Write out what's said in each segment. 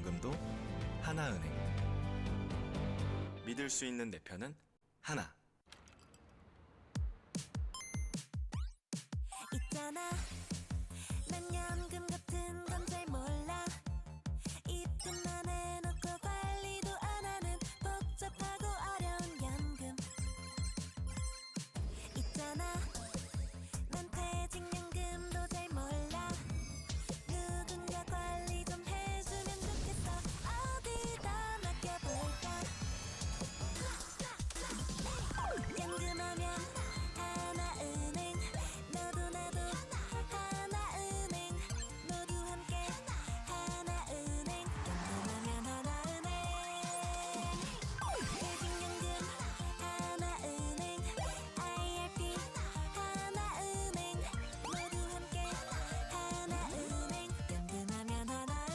연금도 하나은행. 믿을 수 있는 내 편은 하나. 있잖아, 난 연금 같은 건 잘 몰라. 입금만 해놓고 관리도 안 하는 복잡하고 어려운 연금. 있잖아, 난 퇴직연금도 잘 몰라. 누군가 관리 좀 해주면 좋겠어. 어디다 맡겨볼까? 연금하면 하나은행, 너도 나도 하나은행, 모두 함께 하나은행. 연금하면 하나은행, 퇴직연금 하나은행, IRP 하나은행, 모두 함께 하나은행. 연금하면 하나은행.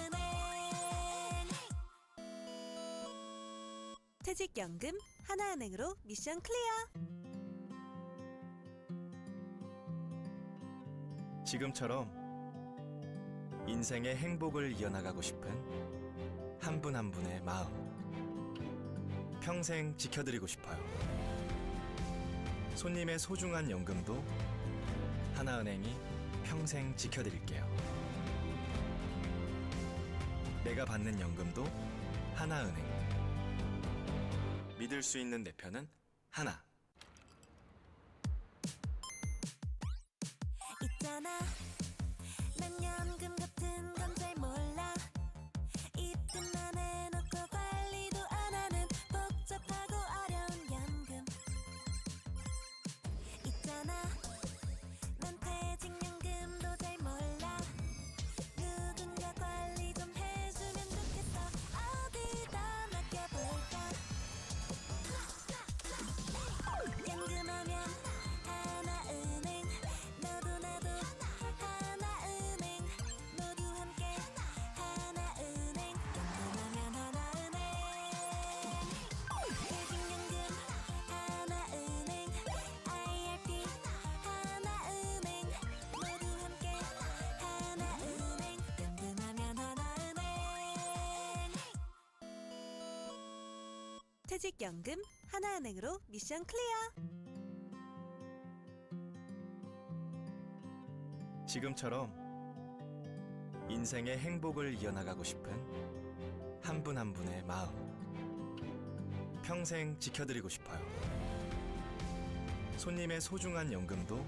퇴직연금 하나은행으로 미션 클리어. 지금처럼 인생의 행복을 이어나가고 싶은 한 분 한 분의 마음. 평생 지켜드리고 싶어요. 손님의 소중한 연금도 하나은행이 평생 지켜드릴게요. 내가 받는 연금도 하나은행. 믿을 수 있는 내 편은 하나. 있잖아, 난 연금 같은 건 잘 몰라. 입금만 해놓고 관리도 안 하는 복잡하고 어려운 연금. 있잖아, 난 퇴직연금도 잘 몰라. 누군가 관리 좀 해주면 좋겠어. 어디다 맡겨볼까? 연금하면 하나은행, 너도 나도 하나은행, 모두 함께 하나은행. 연금하면 하나은행, 퇴직연금 하나은행, IRP 하나은행, 모두 함께 하나은행. 연금하면 하나은행. 퇴직연금 하나은행으로 미션 클리어. 지금처럼 인생의 행복을 이어나가고 싶은 한 분 한 분의 마음. 평생 지켜드리고 싶어요. 손님의 소중한 연금도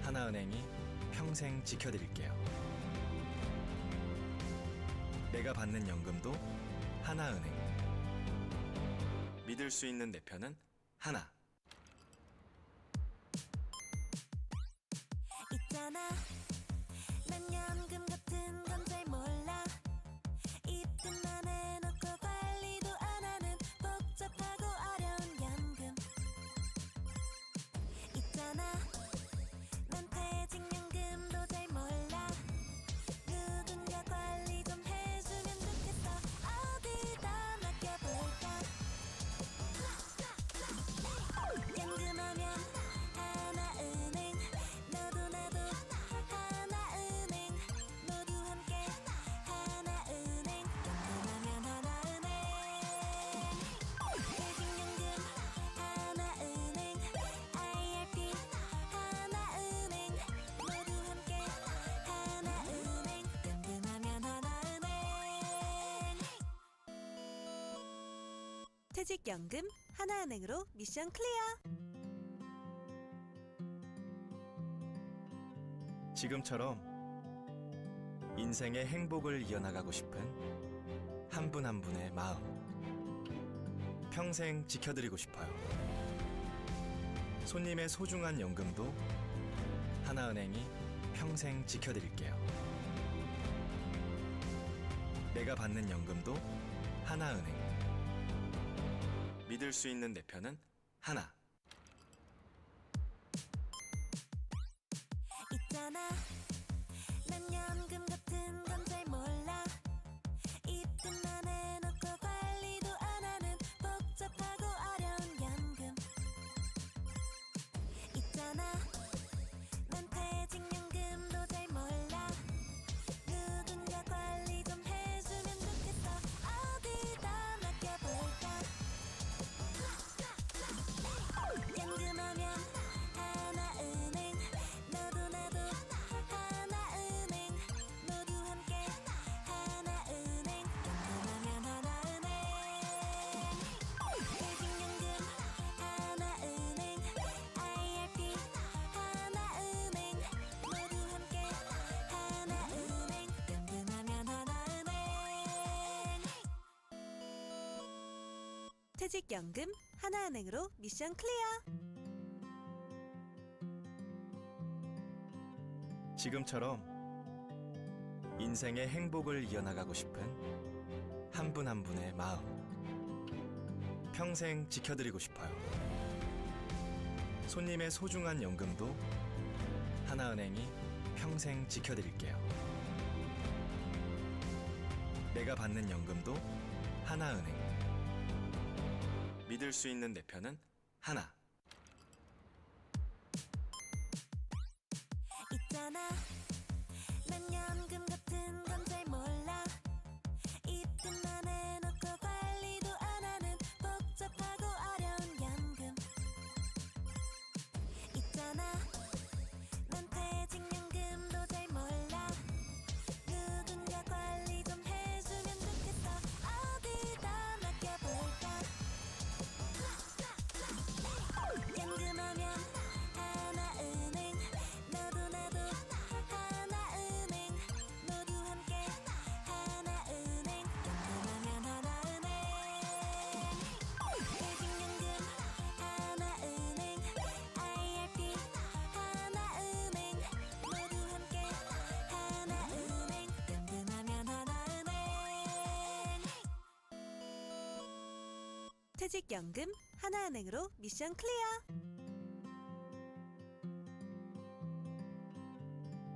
하나은행이 평생 지켜드릴게요. 내가 받는 연금도 하나은행. 믿을 수 있는 내 편은 하나. 있잖아, 난 연금 같은 건 잘 몰라. 입금만 해놓고 관리도 안 하는 복잡하고 어려운 연금. 있잖아, 난 퇴직연금도 잘 몰라. 누군가 관리 좀 해주면 좋겠어. 어디다 맡겨볼까? 연금하면 하나은행, 너도 나도 하나은행, 모두 함께 하나은행. 연금하면 하나은행, 퇴직연금 하나은행, IRP 하나은행, 모두 함께 하나은행. 연금하면 하나은행. 퇴직연금 하나은행으로 미션 클리어. 지금처럼 인생의 행복을 이어나가고 싶은 한 분 한 분의 마음. 평생 지켜드리고 싶어요. 손님의 소중한 연금도 하나은행이 평생 지켜드릴게요. 내가 받는 연금도 하나은행. 믿을 수 있는 내 편은 하나. 있잖아, 난 연금 같은 건 잘 몰라. 입금만 해놓고 관리도 안 하는 복잡하고 어려운 연금. 있잖아, 난 퇴직연금도 잘 몰라. 누군가 관리 좀 해주면 좋겠어. 퇴직연금 하나은행으로 미션 클리어. 지금처럼 인생의 행복을 이어나가고 싶은 한 분 한 분의 마음 평생 지켜드리고 싶어요. 손님의 소중한 연금도 하나은행이 평생 지켜드릴게요. 내가 받는 연금도 하나은행. 믿을 수 있는 내 편은 하나. 있잖아, 난 연금 같은 건 잘 몰라. 입금만 해놓고 관리도 안 하는 복잡하고 어려운 연금. 있잖아, 난 퇴직연금도 잘 몰라. 누군가 관리 좀 해주면 좋겠어. 어디다 맡겨볼까? 연금하면 하나은행, 너도 나도 하나은행, 모두 함께 하나은행. 연금하면 하나은행, 퇴직연금 하나은행, IRP 하나은행, 모두 함께 하나은행. 연금하면 하나은행. 퇴직연금 하나은행으로 미션 클리어.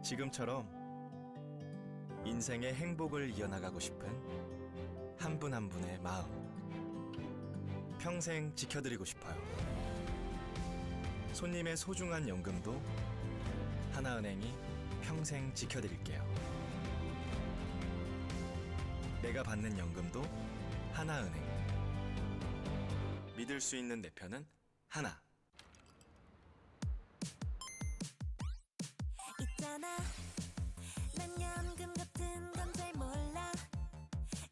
지금처럼 인생의 행복을 이어나가고 싶은 한 분 한 분의 마음 평생 지켜드리고 싶어요. 손님의 소중한 연금도 하나은행이 평생 지켜드릴게요. 내가 받는 연금도 하나은행. 믿을 수 있는 내 편은 하나. 있잖아, 난 연금 같은 건 잘 몰라.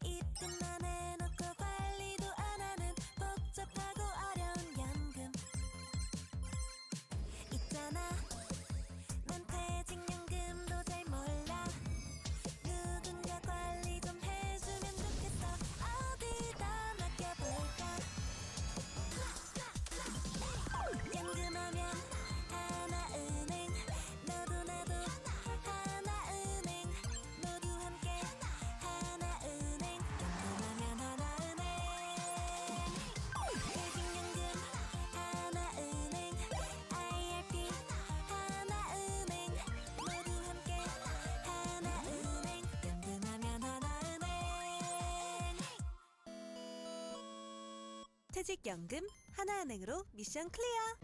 입금만 해놓고 관리도 안 하는 복잡하고 어려운 연금. 있잖아, 난 퇴직연금도 잘 몰라. 누군가 관리 좀 해주면 좋겠어. 어디다 맡겨볼까? 연금하면 하나은행, 너도 나도 하나은행, 모두 함께 하나은행. 연금하면 하나은행, 퇴직연금 하나은행, IRP 하나은행, 모두 함께 하나은행. 연금하면 하나은행. 퇴직연금 하나은행으로 미션 클리어.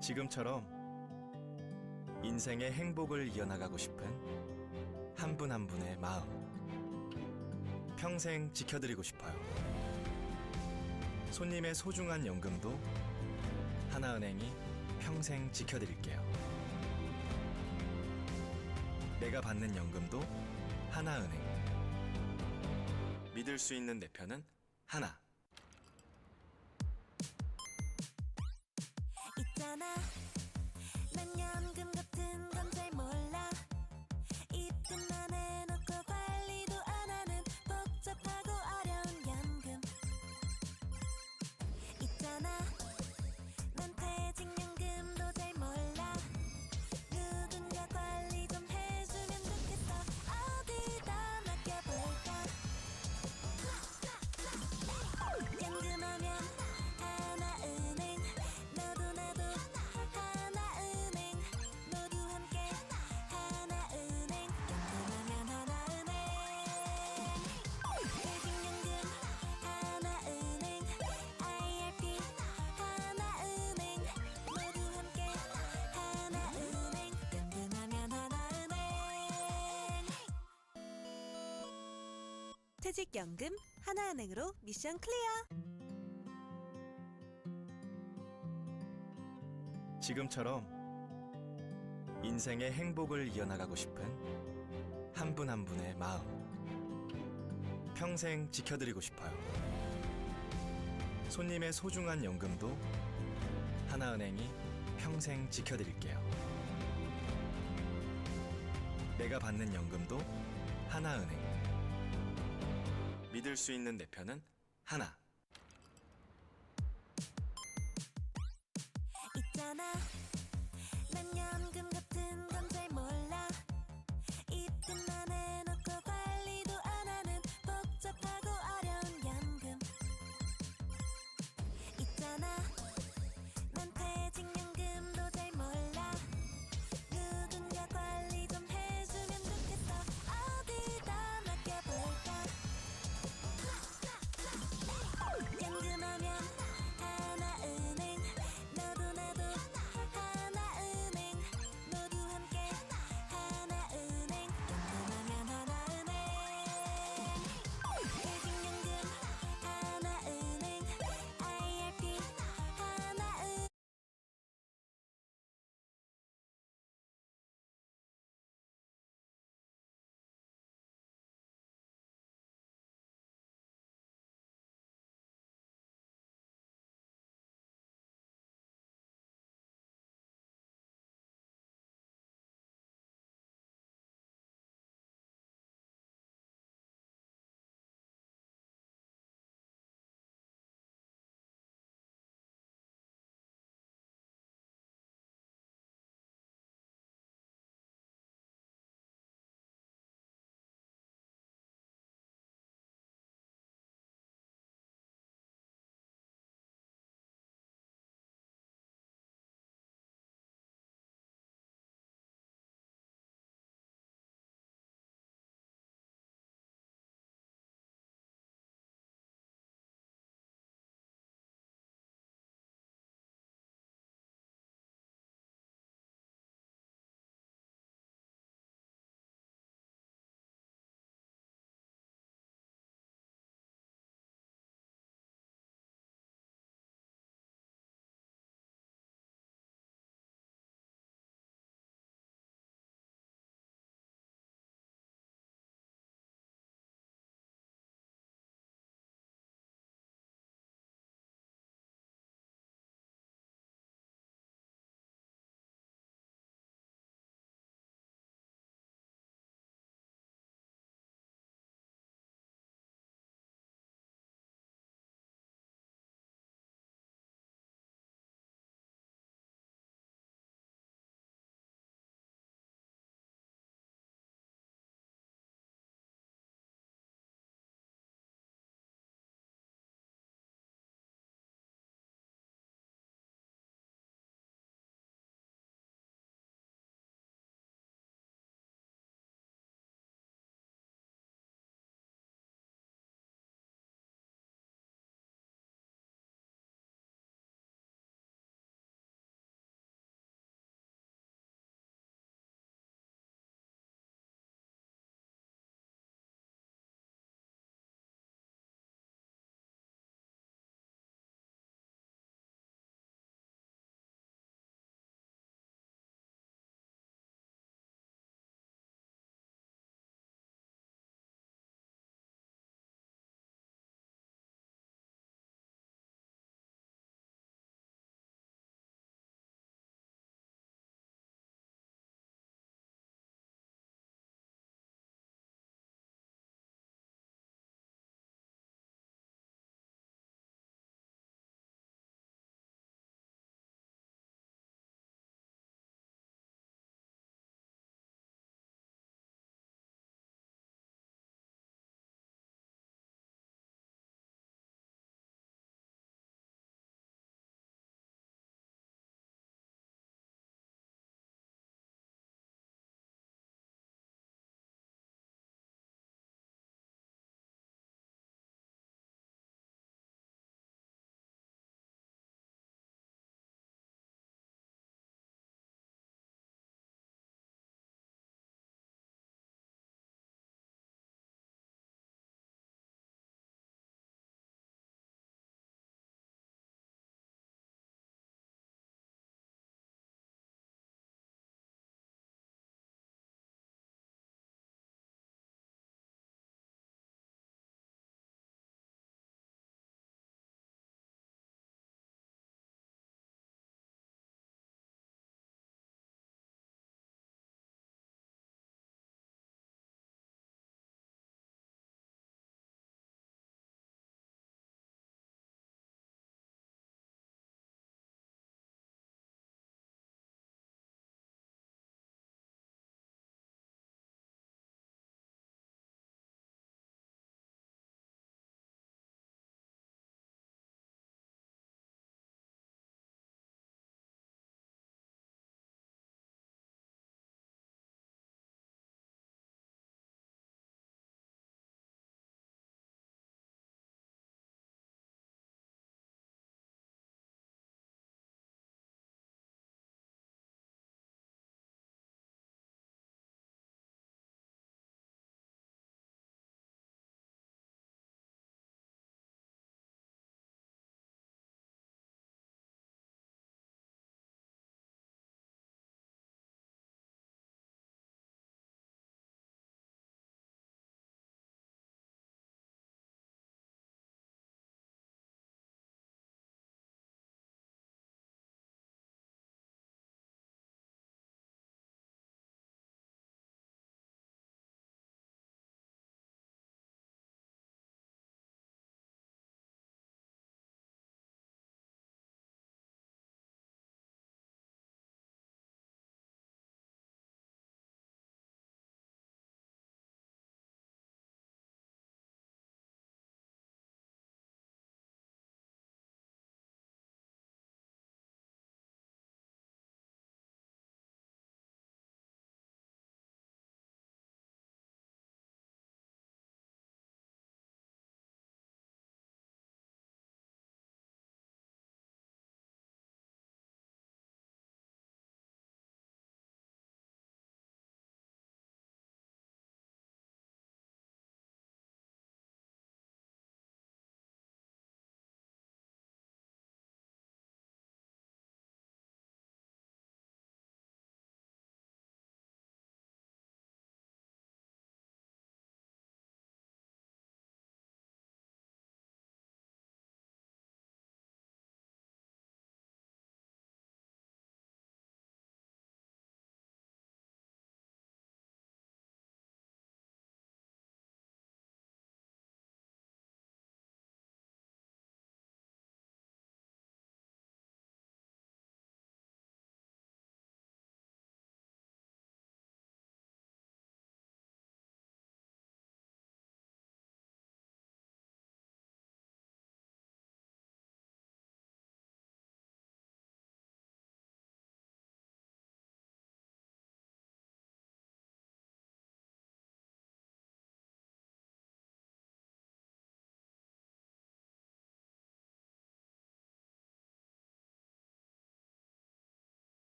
지금처럼 인생의 행복을 이어나가고 싶은 한 분 한 분의 마음 평생 지켜드리고 싶어요. 손님의 소중한 연금도 하나은행이 평생 지켜드릴게요. 내가 받는 연금도 하나은행. 믿을 수 있는 내 편은 하나. 있잖아, 난 연금 같은 건 잘 몰라. 입금만 해놓고 관리도 안 하는 복잡하고 어려운 연금. 있잖아, 난 퇴직연금도 잘 몰라. 누군가 관리 좀 해주면 좋겠어. 어디다 맡겨볼까? 연금하면 하나은행, 너도 나도 하나은행, 모두 함께 하나은행. 연금하면 하나은행, 퇴직연금 하나은행, IRP 하나은행, 모두 함께 하나은행. 연금하면 하나은행. 퇴직연금 하나은행으로 미션 클리어. 지금처럼 인생의 행복을 이어나가고 싶은 한 분 한 분의 마음 평생 지켜드리고 싶어요. 손님의 소중한 연금도 하나은행이 평생 지켜드릴게요. 내가 받는 연금도 하나은행. 믿을 수 있는 내 편은 하나. 있잖아, 난 연금 같은 건 잘 몰라. 입금만 해놓고 관리도 안 하는 복잡하고 어려운 연금. 있잖아, 난 퇴직연금도 잘 몰라. 누군가 관리 좀 해주면 좋겠어. 어디다 맡겨볼까? 연금하면 하나은행, 너도 나도 하나은행, 모두 함께 하나은행. 연금하면 하나은행.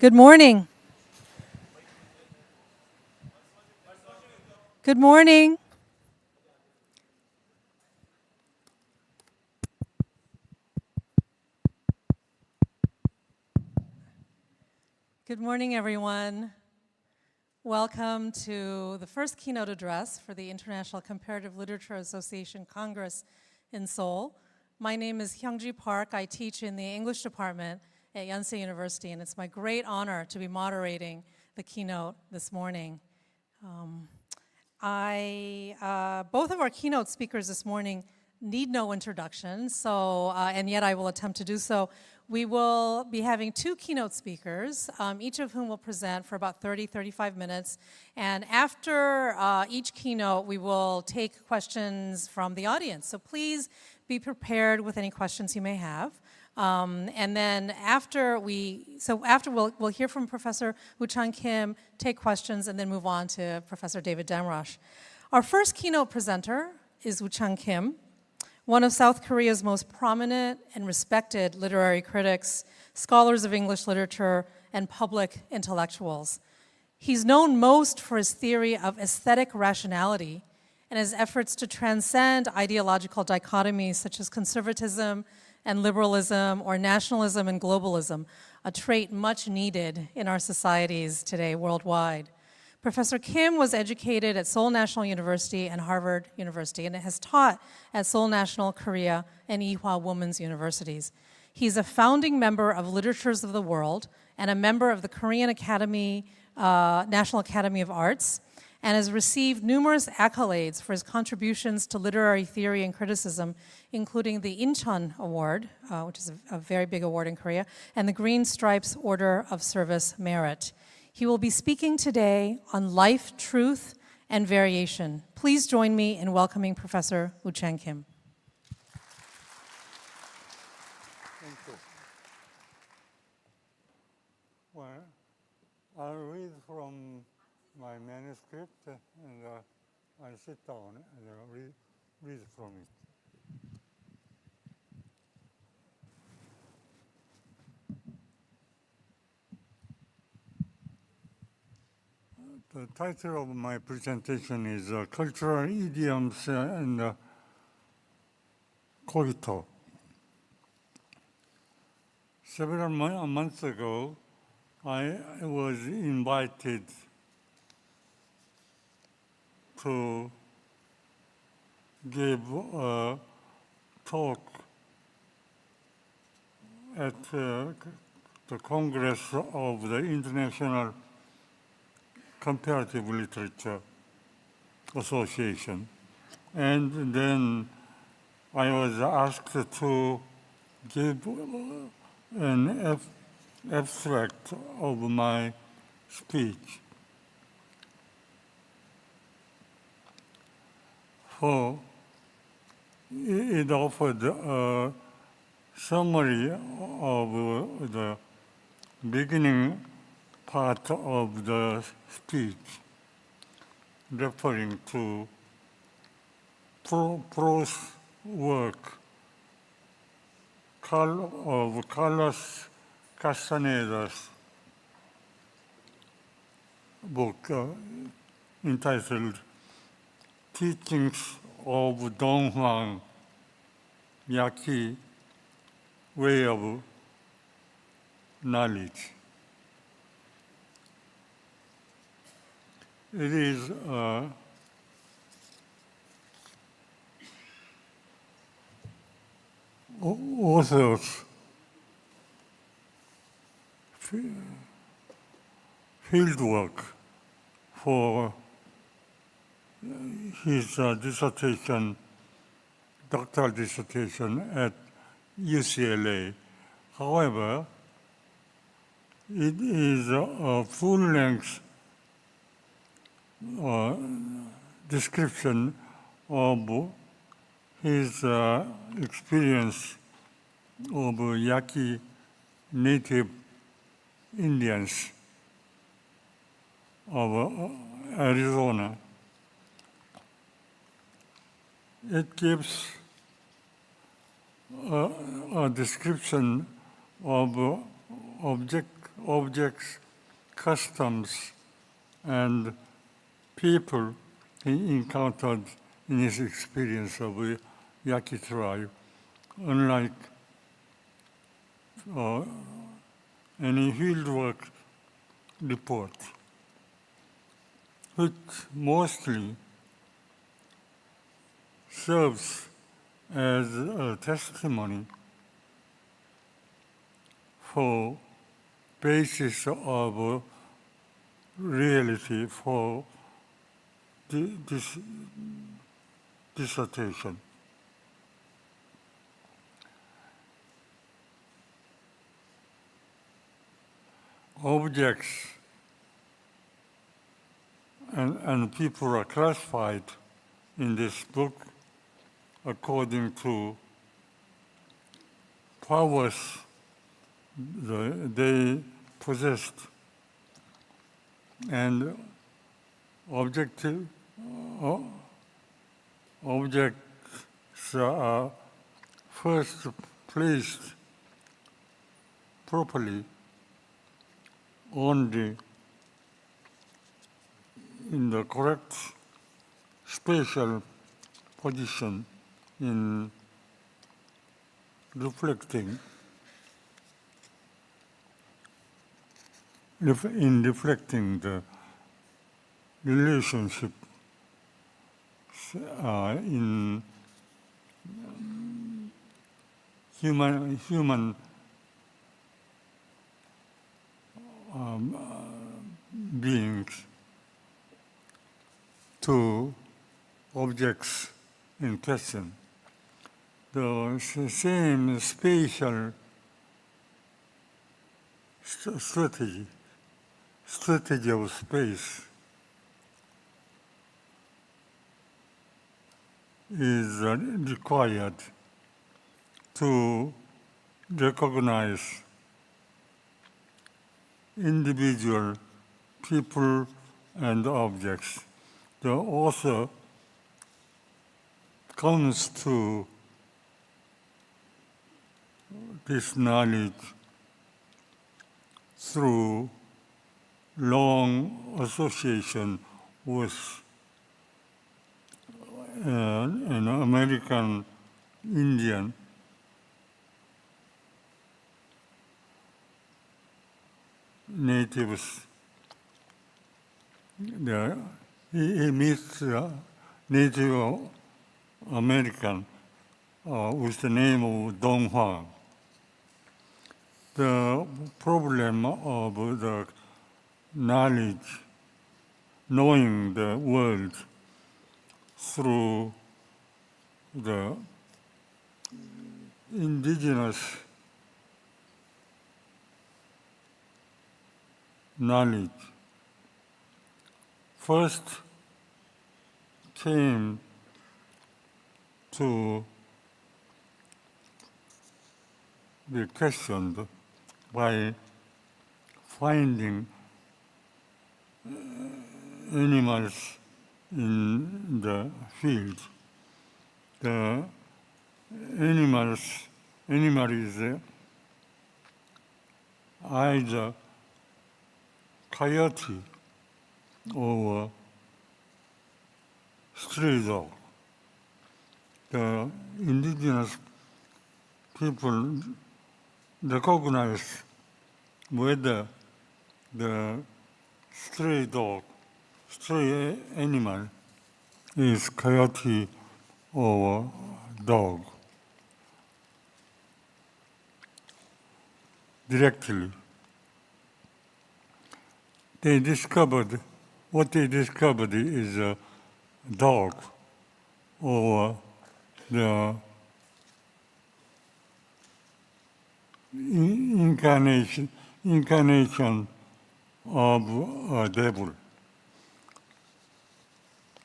Good morning. Good morning. Good morning, everyone. Welcome to the first keynote address for the International Comparative Literature Association Congress in Seoul. My name is Hyungji Park. I teach in the English department at Yonsei University, and it's my great honor to be moderating the keynote this morning. Both of our keynote speakers this morning need no introduction, and yet I will attempt to do so. We will be having two keynote speakers, each of whom will present for about 30-35 minutes. And after each keynote, we will take questions from the audience. So please be prepared with any questions you may have. And then after we'll hear from Professor Woo-Chan Kim, take questions, and then move on to Professor David Damrosch. Our first keynote presenter is Woo-Chan Kim, one of South Korea's most prominent and respected literary critics, scholars of English literature, and public intellectuals. He's known most for his theory of aesthetic rationality and his efforts to transcend ideological dichotomies such as conservatism and liberalism, or nationalism and globalism, a trait much needed in our societies today worldwide. Professor Kim was educated at Seoul National University and Harvard University, and has taught at Seoul National Korea and Ewha Women's Universities. He's a founding member of Literatures of the World and a member of the Korean Academy, National Academy of Arts, and has received numerous accolades for his contributions to literary theory and criticism, including the Incheon Award, which is a very big award in Korea, and the Green Stripes Order of Service Merit. He will be speaking today on life, truth, and variation. Please join me in welcoming Professor Woo-Chan Kim. Thank you. Well, I'll read from my manuscript, and I'll sit down and read from it. The title of my presentation is Cultural Idioms and Cogito. Several months ago, I was invited to give a talk at the Congress of the International Comparative Literature Association. And then I was asked to give an abstract of my speech. So it offered a summary of the beginning part of the speech, referring to prose work of Carlos Castaneda's book entitled Teachings of Don Juan Yaqui, Way of Knowledge. It is author's fieldwork for his dissertation, doctoral dissertation at UCLA. However, it is a full-length description of his experience of Yaqui native Indians of Arizona. It gives a description of objects, customs, and people he encountered in his experience of Yaqui tribe, unlike any fieldwork report, which mostly serves as a testimony for basis of reality for this dissertation. Objects and people are classified in this book according to powers they possessed, and objects are first placed properly only in the correct spatial position in reflecting the relationship in human beings to objects in question. The same spatial strategy of space is required to recognize individual people and objects. The author comes to this knowledge through long association with an American Indian natives. He meets Native American with the name of Dong Hua. The problem of the knowledge, knowing the world through the indigenous knowledge first came to be questioned by finding animals in the field. The animal is either coyote or stray dog. The indigenous people recognize whether the stray animal is coyote or dog directly. What they discovered is a dog or the incarnation of a devil.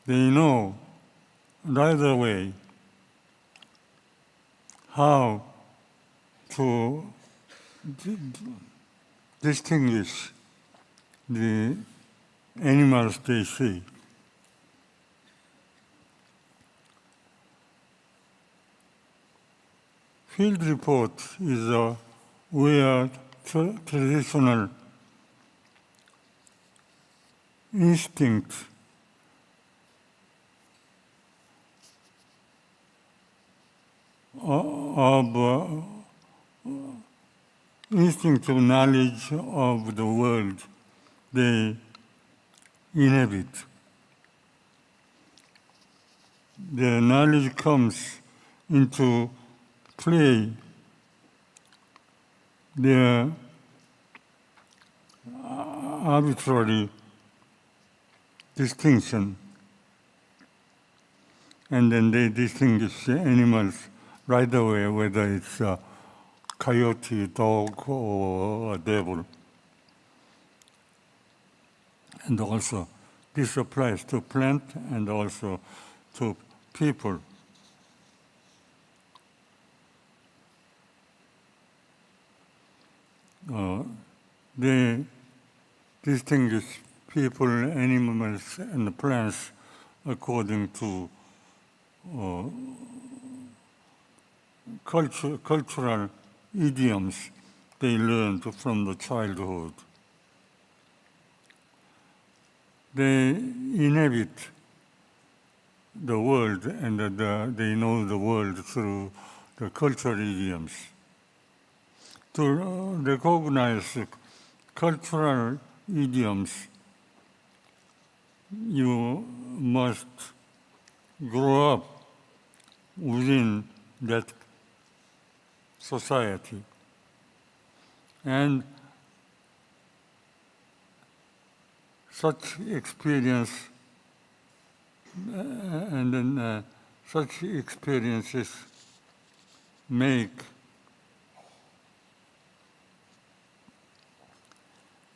They know right away how to distinguish the animals they see. Field report is where traditional instinct of instinctive knowledge of the world they inhabit. The knowledge comes into play. Their arbitrary distinction, and then they distinguish animals right away, whether it's a coyote, dog, or a devil. And also, this applies to plant and also to people. They distinguish people, animals, and plants according to cultural idioms they learned from the childhood. They inhabit the world, and they know the world through the cultural idioms. To recognize cultural idioms, you must grow up within that society. And such experience, such experiences make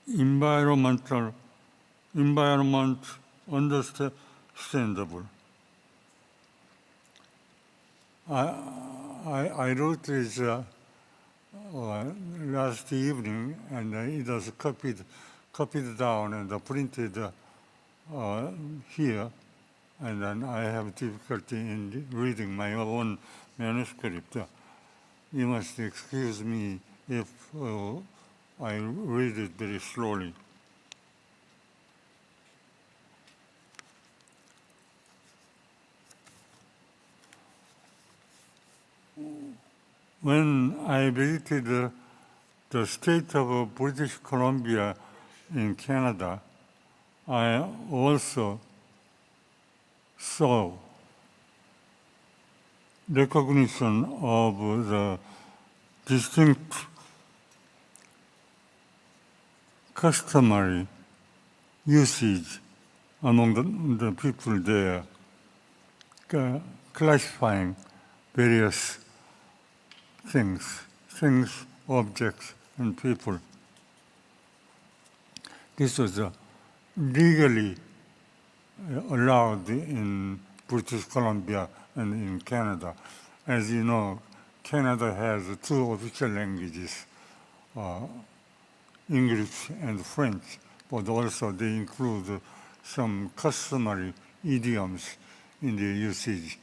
environment understandable. I wrote this last evening, and it was copied down and printed here, and then I have difficulty in reading my own manuscript. You must excuse me if I read it very slowly. When I visited the state of British Columbia in Canada, I also saw recognition of the distinct customary usage among the people there, classifying various things, objects, and people. This was legally allowed in British Columbia and in Canada. As you know, Canada has two official languages, English and French, but also they include some customary idioms in the usage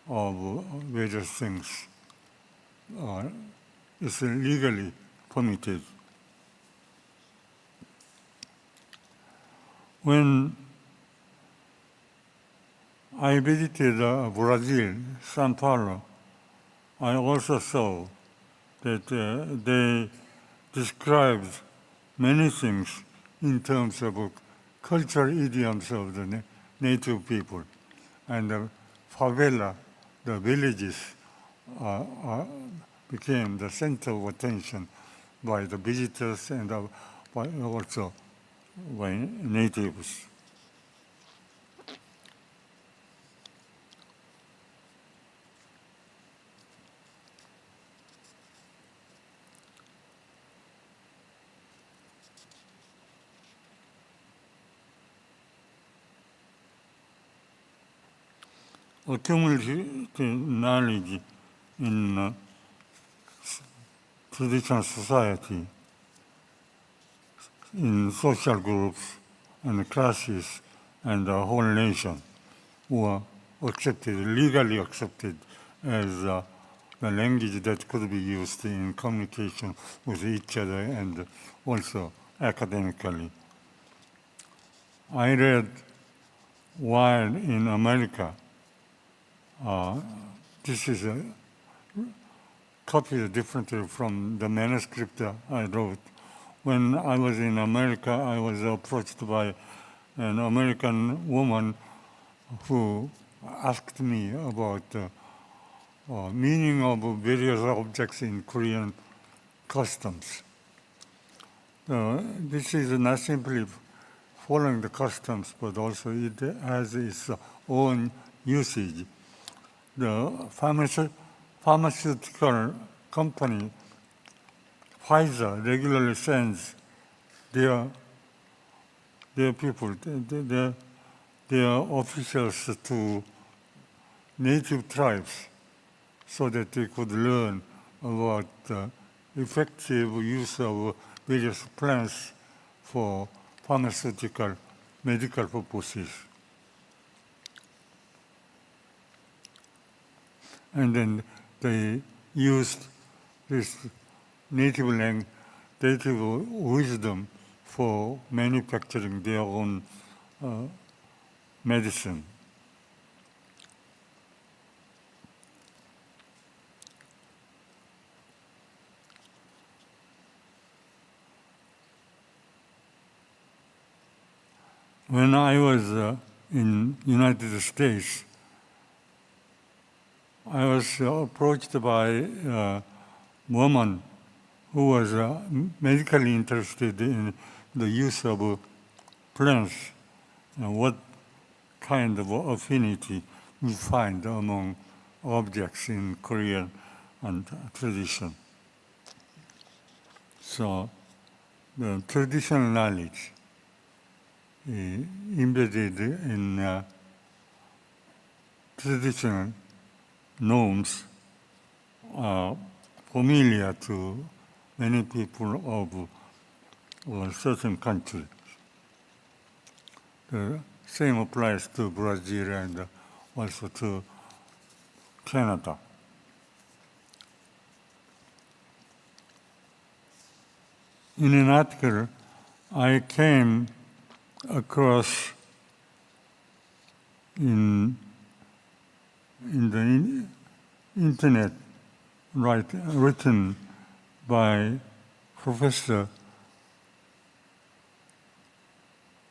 of various things. It's legally permitted. When I visited Brazil, Sao Paulo, I also saw that they described many things in terms of cultural idioms of the native people. And the favela, the villages, became the center of attention by the visitors and also by natives. Accumulated knowledge in traditional society, in social groups and classes and the whole nation were legally accepted as the language that could be used in communication with each other and also academically. I read while in America. This is copied differently from the manuscript I wrote. When I was in America, I was approached by an American woman who asked me about the meaning of various objects in Korean customs. This is not simply following the customs, but also it has its own usage. The pharmaceutical company Pfizer regularly sends their people, their officials to native tribes so that they could learn about the effective use of various plants for pharmaceutical medical purposes. And then they used this native wisdom for manufacturing their own medicine. When I was in United States, I was approached by a woman who was medically interested in the use of plants and what kind of affinity we find among objects in Korean and tradition. So the traditional knowledge embedded in traditional norms are familiar to many people of a certain country. The same applies to Brazil and also to Canada. In an article, I came across in the internet written by Professor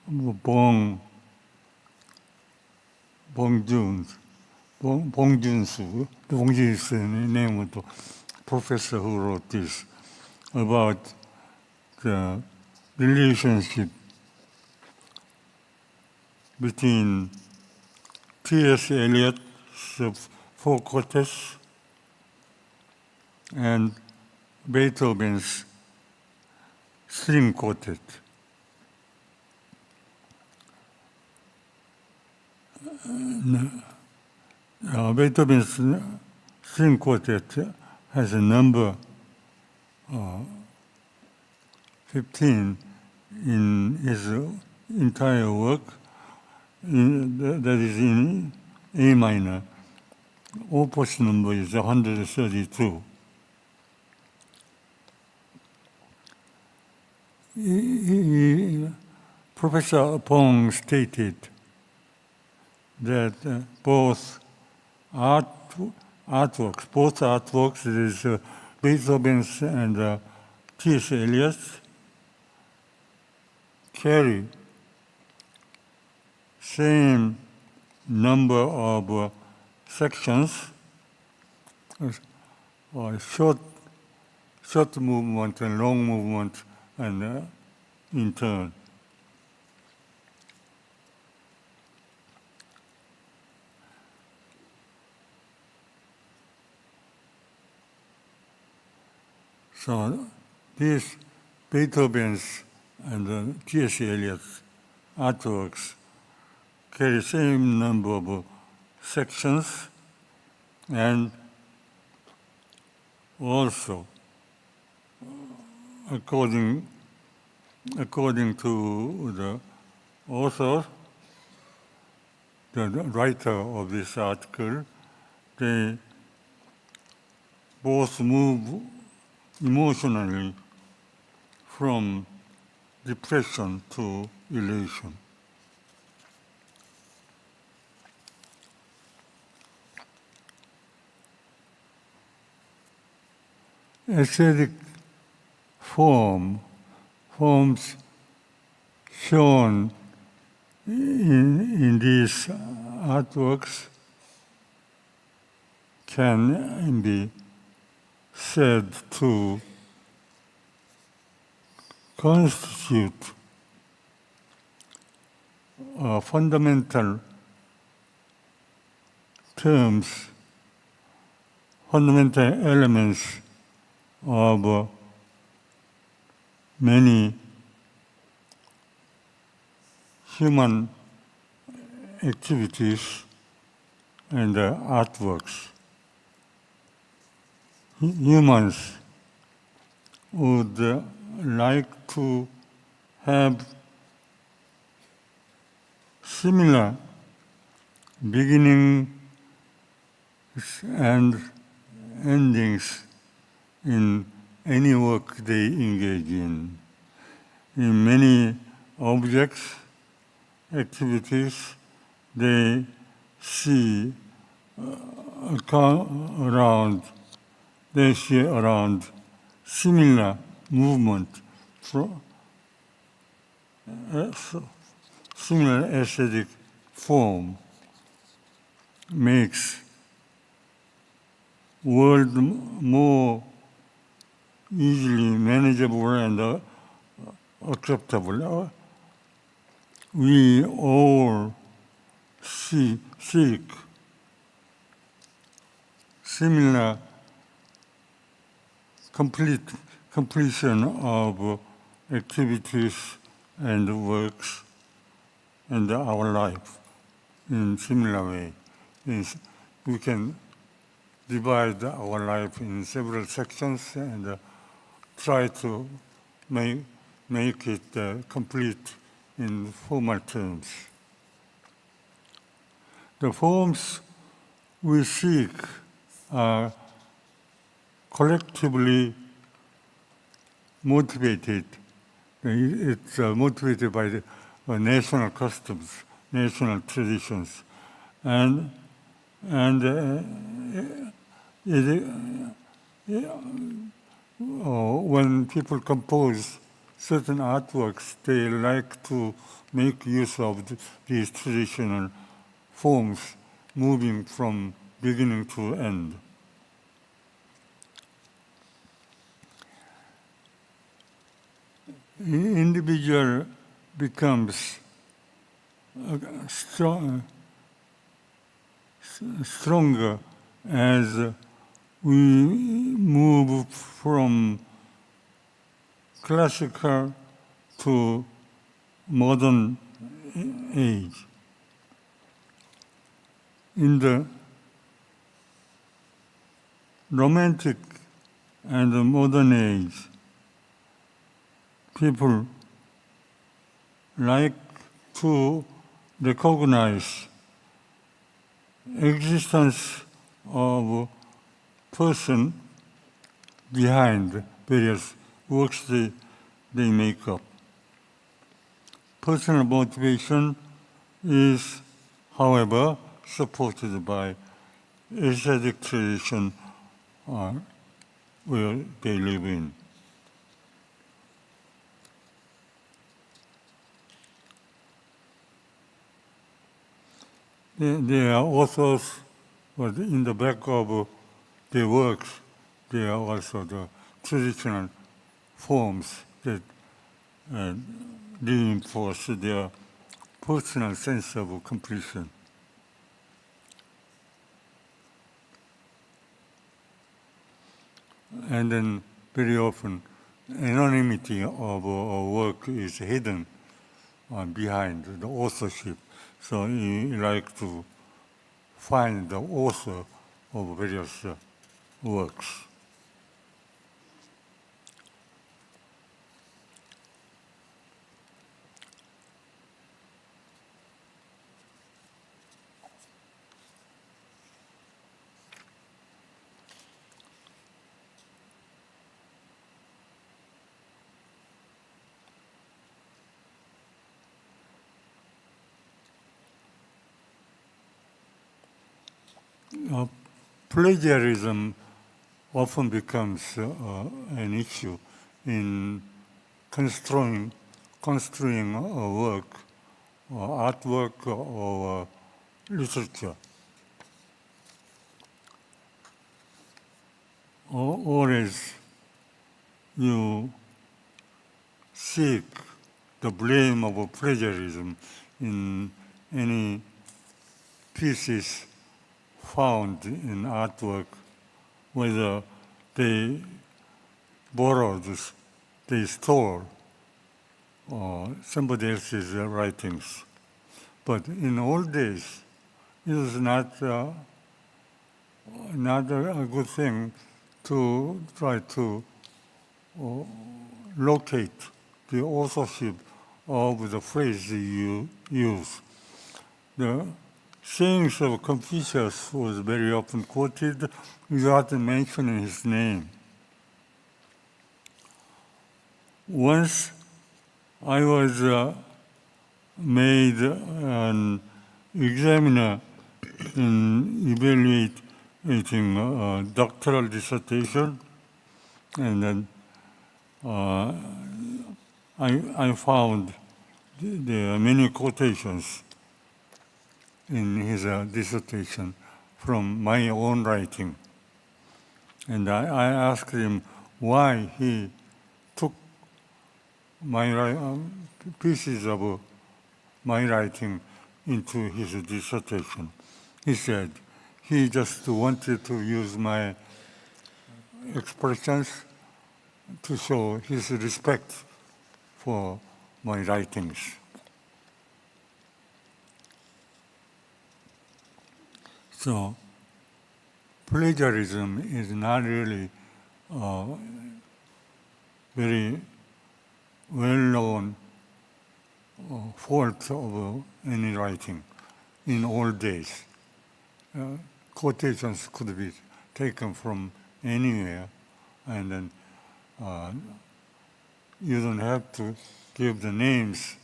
Bong Junsu is the name of the professor who wrote this, about the relationship between T.S. Eliot's Four Quartets and Beethoven's String Quartet. Beethoven's String Quartet has a number 15 in his entire work, that is in A minor. Opus number is 132. Professor Pong stated that both artworks, that is Beethoven's and T.S. Eliot's, carry same number of sections, short movement and long movement, and in turn. So these Beethoven's and T.S. Eliot's artworks carry the same number of sections, and also, according to the author, the writer of this article, they both move emotionally from depression to elation. aesthetic forms shown in these artworks can be said to constitute fundamental terms, fundamental elements of many human activities and artworks. Humans would like to have similar beginnings and endings in any work they engage in. In many objects, activities, they see around similar movement, similar aesthetic form makes world more easily manageable and acceptable. We all seek similar completion of activities and works and our life in similar way. We can divide our life in several sections and try to make it complete in formal terms. The forms we seek are collectively motivated. It's motivated by the national customs, national traditions, and when people compose certain artworks, they like to make use of these traditional forms, moving from beginning to end. Individual becomes stronger as we move from classical to modern age. In the romantic and the modern age, people like to recognize existence of person behind various works they make up. Personal motivation is, however, supported by aesthetic tradition where they live in. There are authors, but in the back of their works, there are also the traditional forms that reinforce their personal sense of completion. And then very often, anonymity of a work is hidden behind the authorship. So you like to find the author of various works. Plagiarism often becomes an issue in construing a work, or artwork, or literature. Or as you seek the blame of plagiarism in any pieces found in artwork, whether they borrowed, they stole somebody else's writings. But in old days, it was not a good thing to try to locate the authorship of the phrase you use. The sayings of Confucius was very often quoted without mentioning his name. Once I was made an examiner in evaluating a doctoral dissertation, and then I found there are many quotations in his dissertation from my own writing. And I asked him why he took my pieces of my writing into his dissertation. He said he just wanted to use my expressions to show his respect for my writings. So plagiarism is not really very well-known fault of any writing in old days. Quotations could be taken from anywhere, and then you don't have to give the names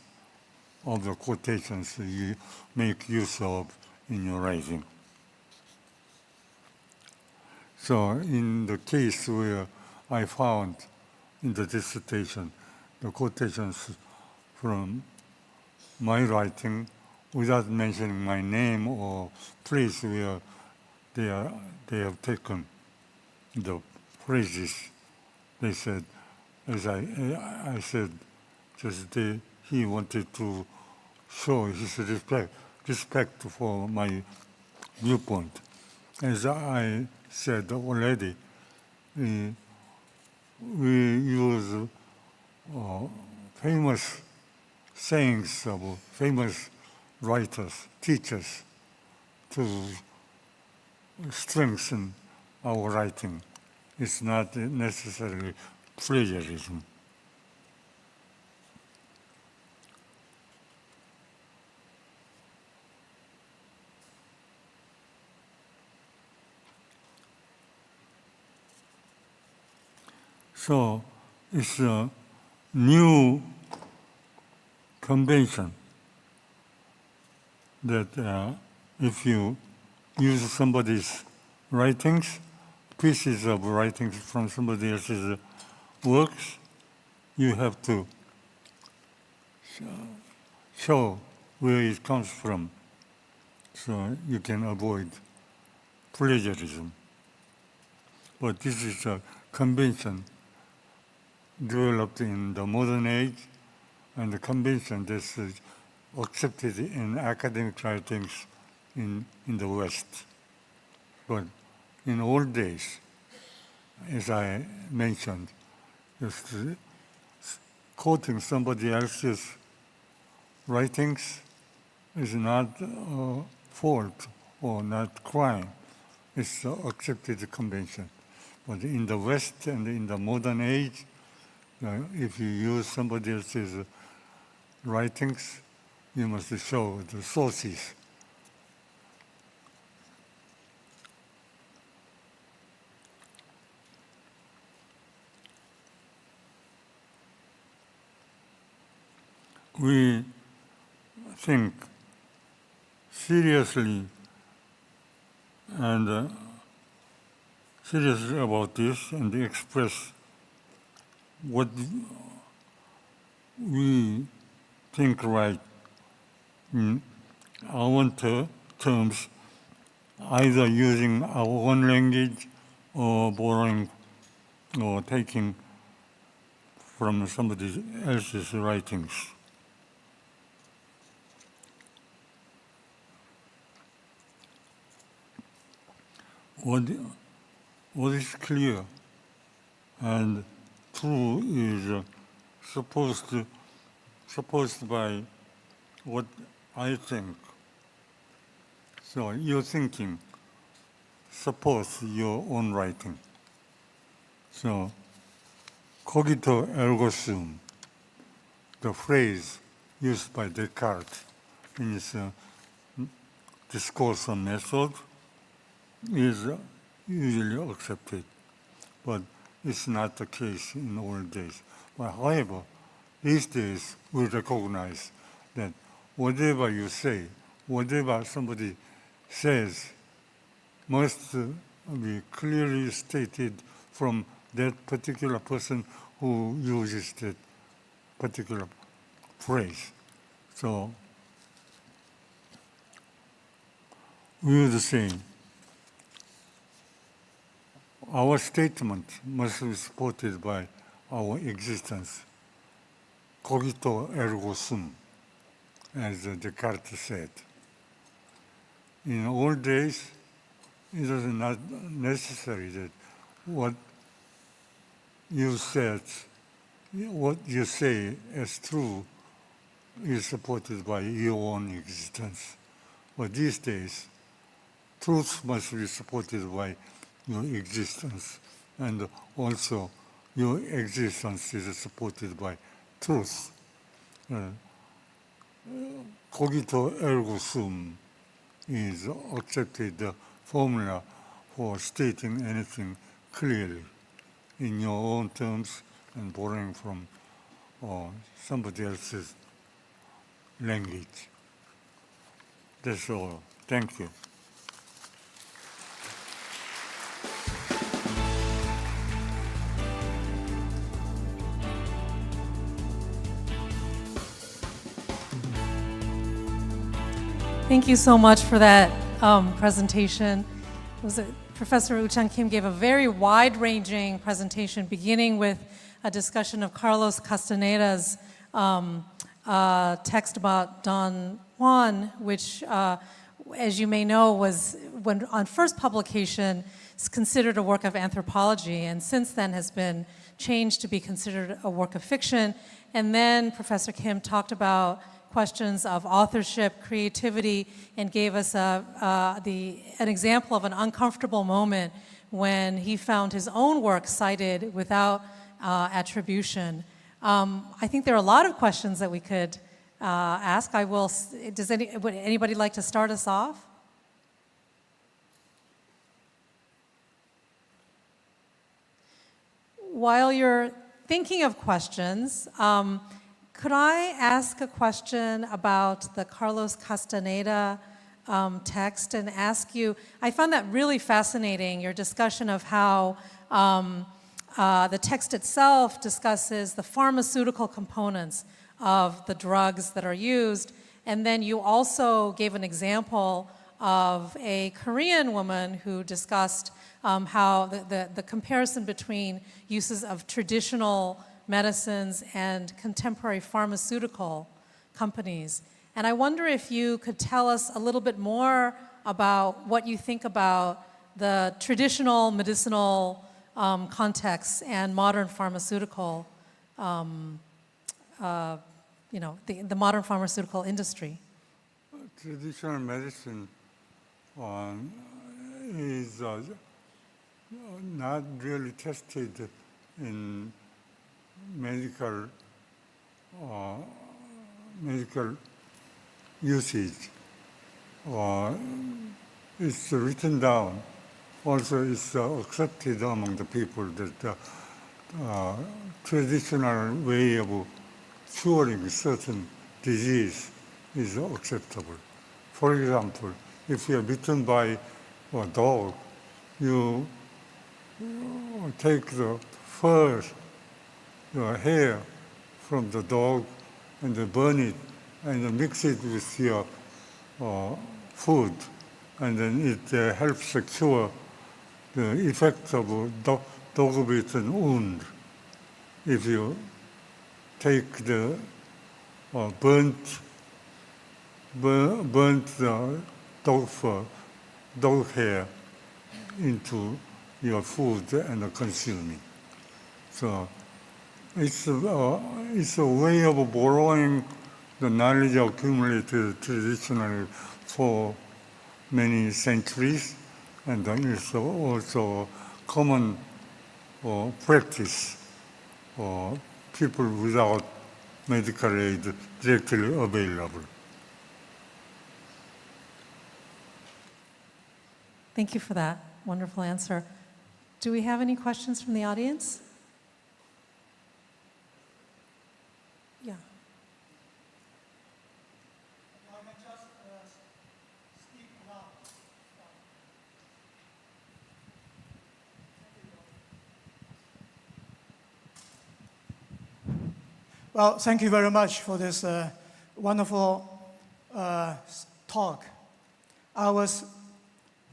of the quotations that you make use of in your writing. So in the case where I found in the dissertation the quotations from my writing without mentioning my name or place where they have taken the phrases, they said, as I said, he wanted to show his respect for my viewpoint. As I said already, we use famous sayings of famous writers, teachers, to strengthen our writing. It's not necessarily plagiarism. So it's a new convention that if you use somebody's writings, pieces of writings from somebody else's works, you have to show where it comes from so you can avoid plagiarism. But this is a convention developed in the modern age, and the convention that's accepted in academic writings in the West. But in old days, as I mentioned, just quoting somebody else's writings is not a fault or not crime. It's an accepted convention. But in the West and in the modern age, if you use somebody else's writings, you must show the sources. We think seriously and serious about this and express what we think right in our own terms, either using our own language or borrowing or taking from somebody else's writings. What is clear and true is supposed by what I think. So your thinking supports your own writing. So cogito ergo sum, the phrase used by Descartes in his discourse on method, is usually accepted, but it's not the case in old days. But however, these days we recognize that whatever you say, whatever somebody says, must be clearly stated from that particular person who uses that particular phrase. So we would say our statement must be supported by our existence. Cogito ergo sum, as Descartes said. In old days, it was not necessary that what you said, what you say as true is supported by your own existence. But these days, truth must be supported by your existence, and also your existence is supported by truth. Cogito ergo sum is accepted formula for stating anything clearly in your own terms and borrowing from somebody else's language. That's all. Thank you. Thank you so much for that presentation. Professor Woo-Chan Kim gave a very wide-ranging presentation, beginning with a discussion of Carlos Castaneda's text about Don Juan, which, as you may know, was, when on first publication, is considered a work of anthropology, and since then has been changed to be considered a work of fiction. And then Professor Kim talked about questions of authorship, creativity, and gave us an example of an uncomfortable moment when he found his own work cited without attribution. I think there are a lot of questions that we could ask. Would anybody like to start us off? While you're thinking of questions, could I ask a question about the Carlos Castaneda text and ask you, I found that really fascinating, your discussion of how the text itself discusses the pharmaceutical components of the drugs that are used, and then you also gave an example of a Korean woman who discussed how the comparison between uses of traditional medicines and contemporary pharmaceutical companies. And I wonder if you could tell us a little bit more about what you think about the traditional medicinal context and modern pharmaceutical, the modern pharmaceutical industry. Traditional medicine is not really tested in medical usage. It's written down. Also, it's accepted among the people that the traditional way of curing certain disease is acceptable. For example, if you are bitten by a dog, you take the fur, your hair from the dog and then burn it and then mix it with your food, and then it helps cure the effects of a dog-bitten wound. If you take the burnt dog fur, dog hair into your food and consume it. So it's a way of borrowing the knowledge accumulated traditionally for many centuries, and then it's also common practice for people without medical aid directly available. Thank you for that wonderful answer. Do we have any questions from the audience? Yeah. Well, thank you very much for this wonderful talk. I was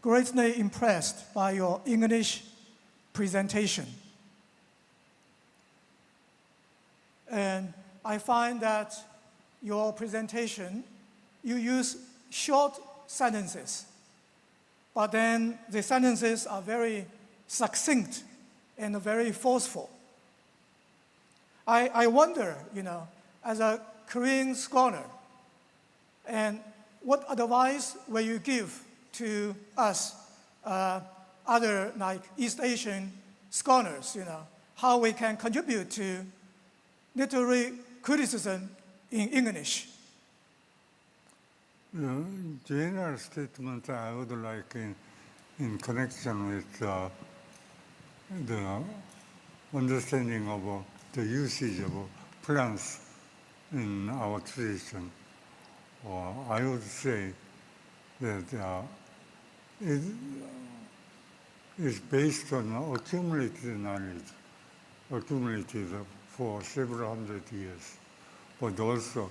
greatly impressed by your English presentation. And I find that your presentation, you use short sentences, but then the sentences are very succinct and very forceful. I wonder, as a Korean scholar, and what advice will you give to us, other like East Asian scholars, how we can contribute to literary criticism in English? General statement I would like in connection with the understanding of the usage of plants in our tradition. I would say that it is based on accumulated knowledge, accumulated for several hundred years, but also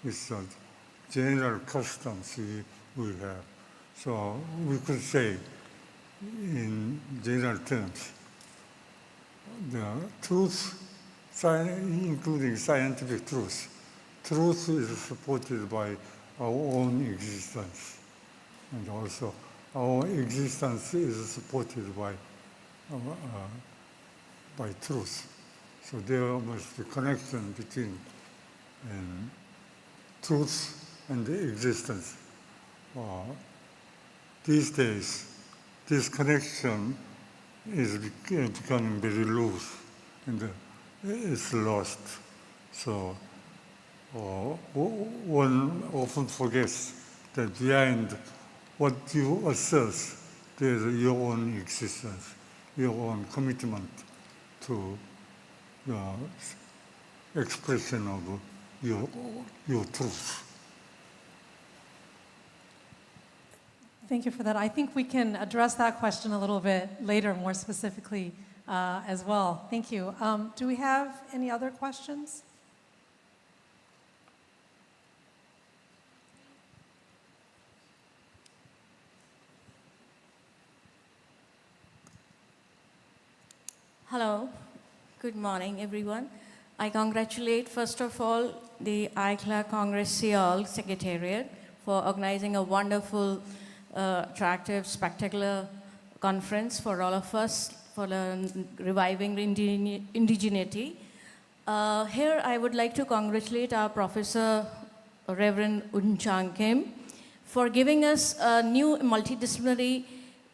it's a general customs we have. So we could say, in general terms, the truth, including scientific truth, truth is supported by our own existence, and also our existence is supported by truth. So there must be a connection between truth and the existence. These days, this connection is becoming very loose and it's lost. So one often forgets that behind what you assert, there's your own existence, your own commitment to the expression of your truth. Thank you for that. I think we can address that question a little bit later, more specifically as well. Thank you. Do we have any other questions? Hello, good morning, everyone. I congratulate, first of all, the Icla Congress Seoul Secretariat for organizing a wonderful, attractive, spectacular conference for all of us for reviving indigeneity. Here, I would like to congratulate our Professor Reverend Un Chang Kim for giving us a new multidisciplinary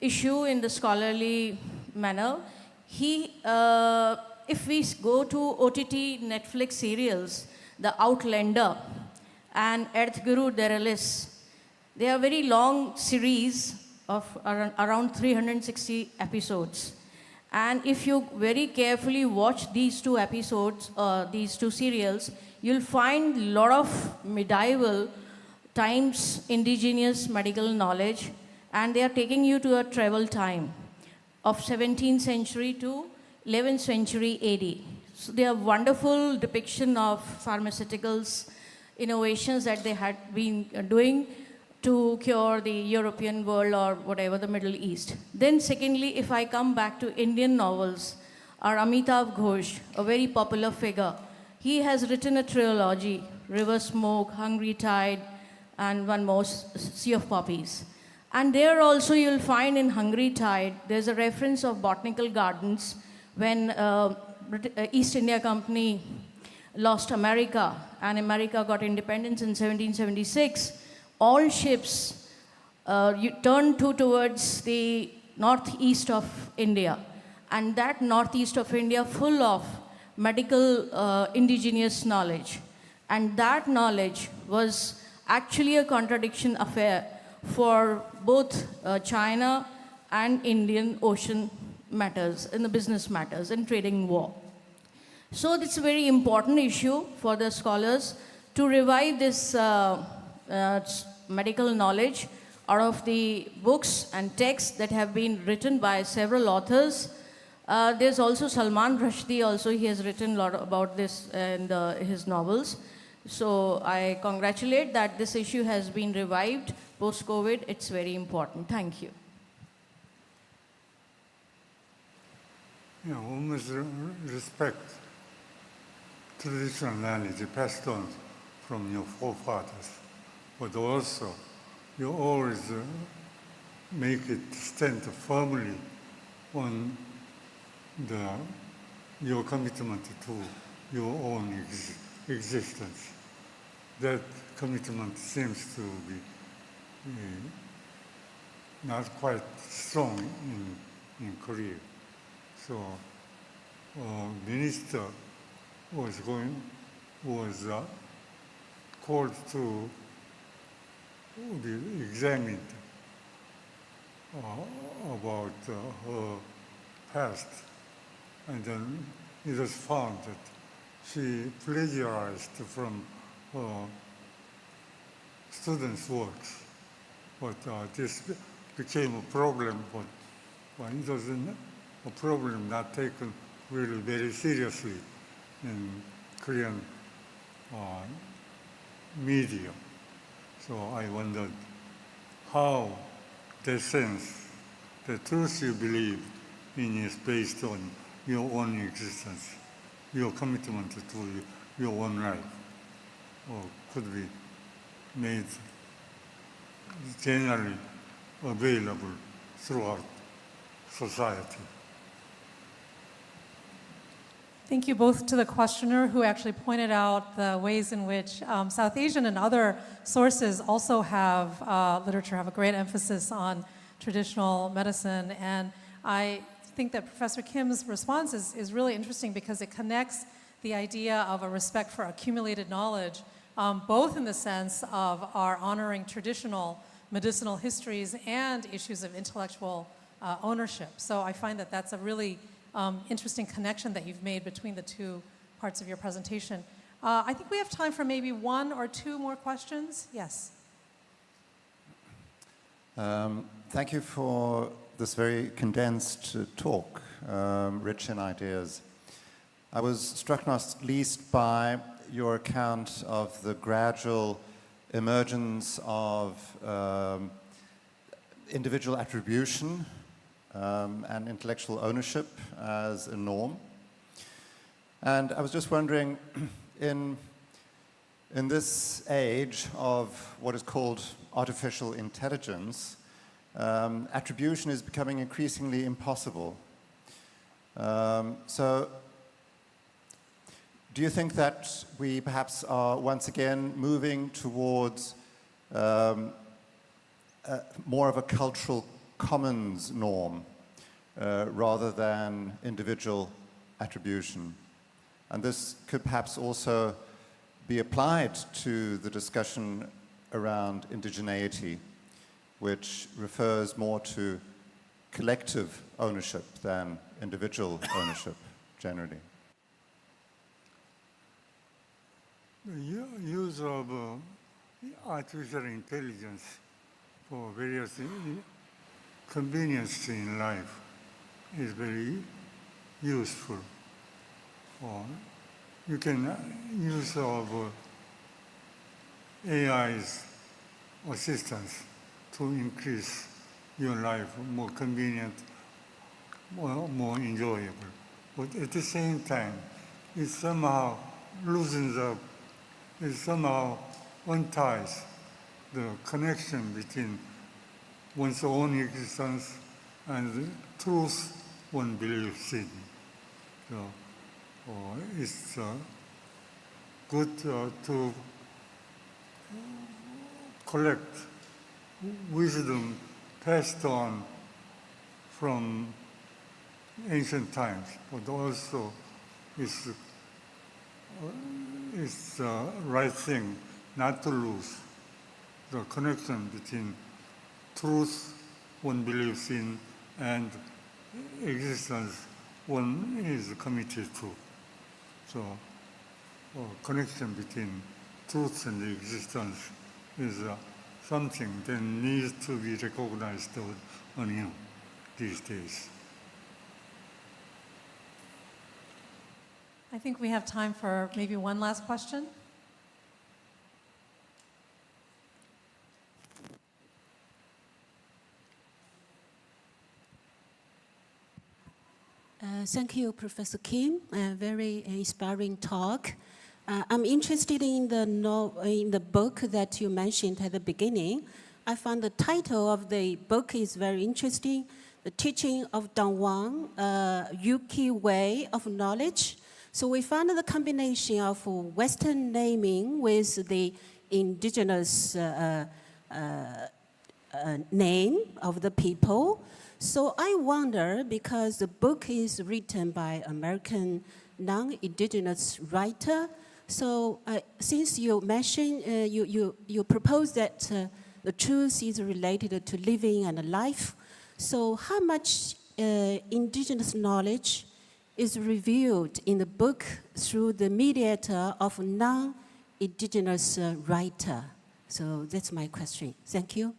issue in the scholarly manner. If we go to OTT Netflix serials, The Outlander and Earth Guru Deralis, they are very long series of around 360 episodes. And if you very carefully watch these two episodes, these two serials, you'll find a lot of medieval times indigenous medical knowledge, and they are taking you to a travel time. of 17th century to 11th century AD. So they are wonderful depiction of pharmaceuticals, innovations that they had been doing to cure the European world or whatever, the Middle East. Then secondly, if I come back to Indian novels, our Amitav Ghosh, a very popular figure, he has written a trilogy, River Smoke, Hungry Tide, and one more, Sea of Poppies. And there also you'll find in Hungry Tide, there's a reference of botanical gardens when East India Company lost America and America got independence in 1776. All ships turned towards the northeast of India. And that northeast of India full of medical indigenous knowledge. And that knowledge was actually a contradiction affair for both China and Indian Ocean matters, in the business matters, and trading war. So it's a very important issue for the scholars to revive this medical knowledge out of the books and texts that have been written by several authors. There's also Salman Rushdie, also he has written a lot about this in his novels. So I congratulate that this issue has been revived post-COVID. It's very important. Thank you. Yeah, almost respect traditional knowledge passed on from your forefathers, but also you always make it stand firmly on your commitment to your own existence. That commitment seems to be not quite strong in Korea. So, minister was called to be examined about her past, and then it was found that she plagiarized from her students' works. But this became a problem, but it was a problem not taken really very seriously in Korean media. So I wondered how the sense, the truth you believe in is based on your own existence, your commitment to your own life, or could be made generally available throughout society. Thank you both to the questioner who actually pointed out the ways in which South Asian and other sources also have literature, have a great emphasis on traditional medicine. And I think that Professor Kim's response is really interesting because it connects the idea of a respect for accumulated knowledge, both in the sense of our honoring traditional medicinal histories and issues of intellectual ownership. So I find that that's a really interesting connection that you've made between the two parts of your presentation. I think we have time for maybe one or two more questions. Yes. Thank you for this very condensed talk, rich in ideas. I was struck not least by your account of the gradual emergence of individual attribution and intellectual ownership as a norm. And I was just wondering, in this age of what is called artificial intelligence, attribution is becoming increasingly impossible. So do you think that we perhaps are once again moving towards more of a cultural commons norm rather than individual attribution? And this could perhaps also be applied to the discussion around indigeneity, which refers more to collective ownership than individual ownership generally. The use of artificial intelligence for various convenience in life is very useful. You can use of AI's assistance to increase your life more convenient, more enjoyable. But at the same time, it somehow it somehow unties the connection between one's own existence and the truth one believes in. So it's good to collect wisdom passed on from ancient times, but also it's the right thing not to lose the connection between truth one believes in and existence one is committed to. So, connection between truth and existence is something that needs to be recognized anew these days. I think we have time for maybe one last question. Thank you, Professor Kim. Very inspiring talk. I'm interested in the book that you mentioned at the beginning. I found the title of the book is very interesting. The Teaching of Don Wang, Yuki Way of Knowledge. So we found the combination of Western naming with the indigenous name of the people. So I wonder, because the book is written by American non-indigenous writer, so since you mentioned, you propose that the truth is related to living and life, so how much indigenous knowledge is revealed in the book through the mediator of non-indigenous writer? So that's my question. Thank you.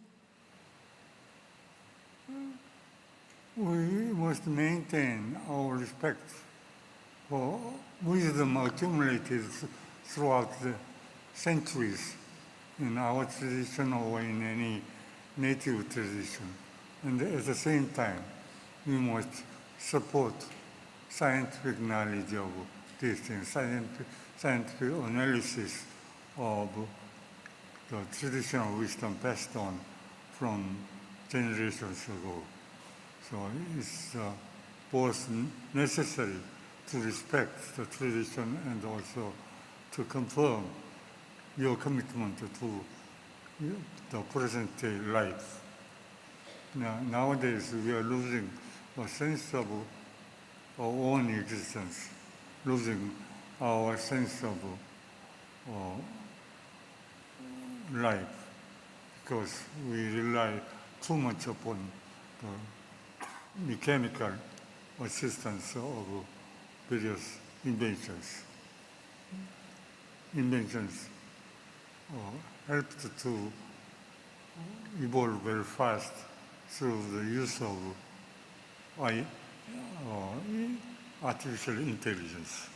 We must maintain our respect for wisdom accumulated throughout the centuries in our tradition or in any native tradition. And at the same time, we must support scientific knowledge of these things, scientific analysis of the traditional wisdom passed on from generations ago. So it's both necessary to respect the tradition and also to confirm your commitment to the present day life. Nowadays, we are losing a sense of our own existence, losing our sense of life, because we rely too much upon the mechanical assistance of various inventions. Inventions helped to evolve very fast through the use of artificial intelligence.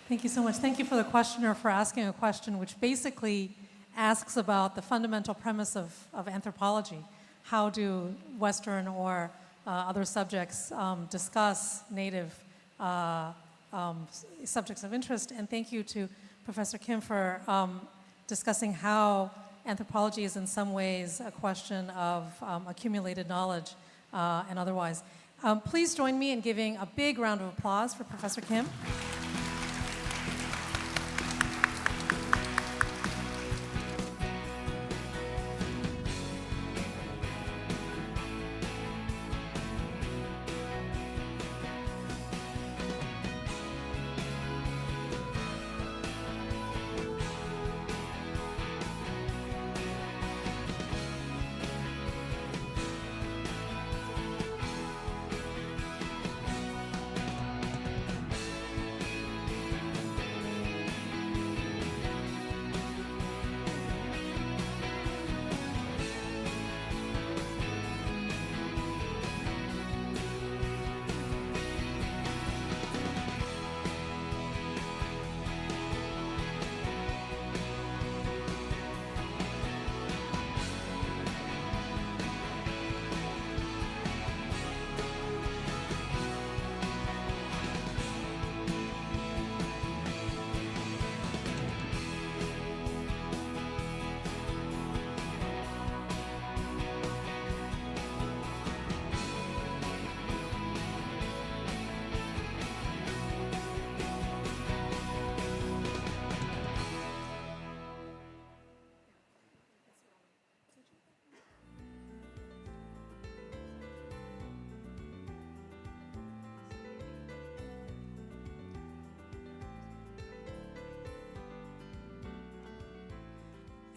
Thank you so much. Thank you for the questioner for asking a question which basically asks about the fundamental premise of anthropology. How do Western or other subjects discuss native subjects of interest? And thank you to Professor Kim for discussing how anthropology is in some ways a question of accumulated knowledge and otherwise. Please join me in giving a big round of applause for Professor Kim.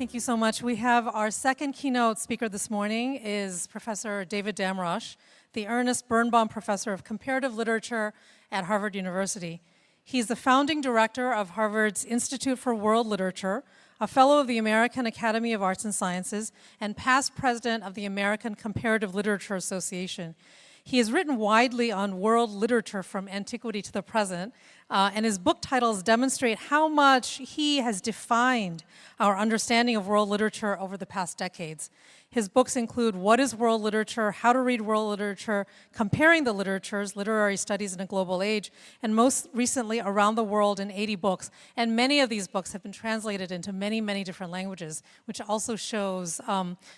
Thank you so much. We have our second keynote speaker this morning is Professor David Damrosch, the Ernest Birnbaum Professor of Comparative Literature at Harvard University. He's the founding director of Harvard's Institute for World Literature, a fellow of the American Academy of Arts and Sciences, and past president of the American Comparative Literature Association. He has written widely on world literature from antiquity to the present, and his book titles demonstrate how much he has defined our understanding of world literature over the past decades. His books include What is World Literature, How to Read World Literature, Comparing the Literatures, Literary Studies in a Global Age, and most recently, Around the World in 80 Books. And many of these books have been translated into many, many different languages, which also shows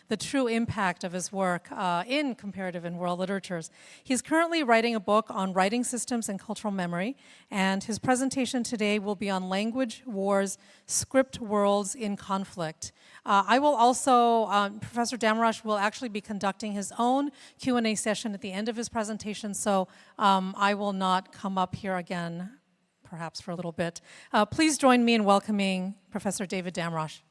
the true impact of his work in comparative and world literatures. He's currently writing a book on writing systems and cultural memory, and his presentation today will be on language wars, script worlds in conflict. I will also, Professor Damrosch will actually be conducting his own Q&A session at the end of his presentation, so I will not come up here again, perhaps for a little bit. Please join me in welcoming Professor David Damrosch.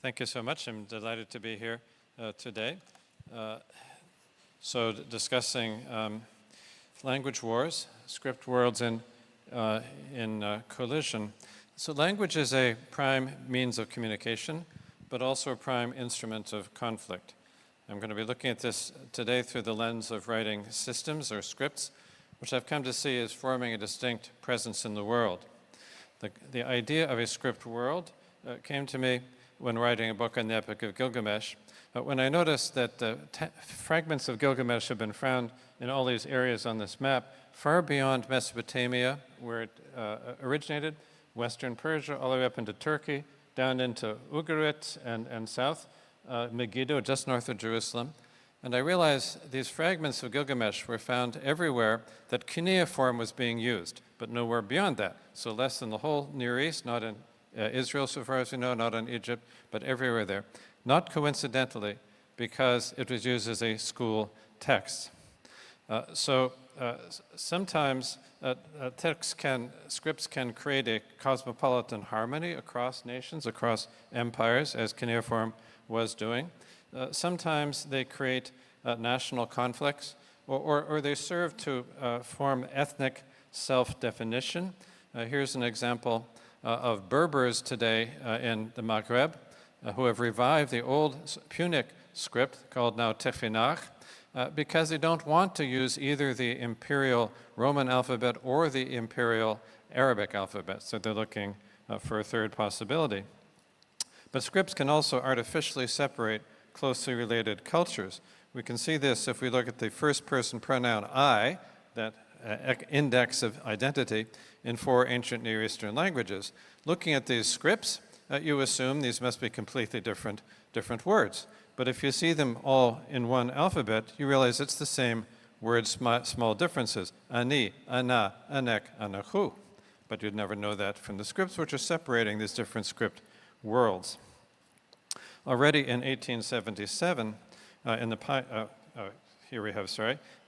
Thank you so much. I'm delighted to be here today. Discussing language wars, script worlds in collision. So language is a prime means of communication, but also a prime instrument of conflict. I'm going to be looking at this today through the lens of writing systems or scripts, which I've come to see as forming a distinct presence in the world. The idea of a script world came to me when writing a book on the Epic of Gilgamesh, when I noticed that fragments of Gilgamesh have been found in all these areas on this map, far beyond Mesopotamia, where it originated, Western Persia, all the way up into Turkey, down into Ugarit and south, Megiddo, just north of Jerusalem. And I realized these fragments of Gilgamesh were found everywhere that cuneiform was being used, but nowhere beyond that. So less than the whole Near East, not in Israel, so far as we know, not in Egypt, but everywhere there. Not coincidentally, because it was used as a school text. Sometimes scripts can create a cosmopolitan harmony across nations, across empires, as cuneiform was doing. Sometimes they create national conflicts, or they serve to form ethnic self-definition. Here's an example of Berbers today in the Maghreb who have revived the old Punic script called now Tefinach because they don't want to use either the imperial Roman alphabet or the imperial Arabic alphabet, so they're looking for a third possibility. But scripts can also artificially separate closely related cultures. We can see this if we look at the first person pronoun I, that index of identity in 4 ancient Near Eastern languages. Looking at these scripts, you assume these must be completely different words. But if you see them all in one alphabet, you realize it's the same word, small differences. Ani, ana, anek, anahu. But you'd never know that from the scripts, which are separating these different script worlds. Already in 1877, here we have,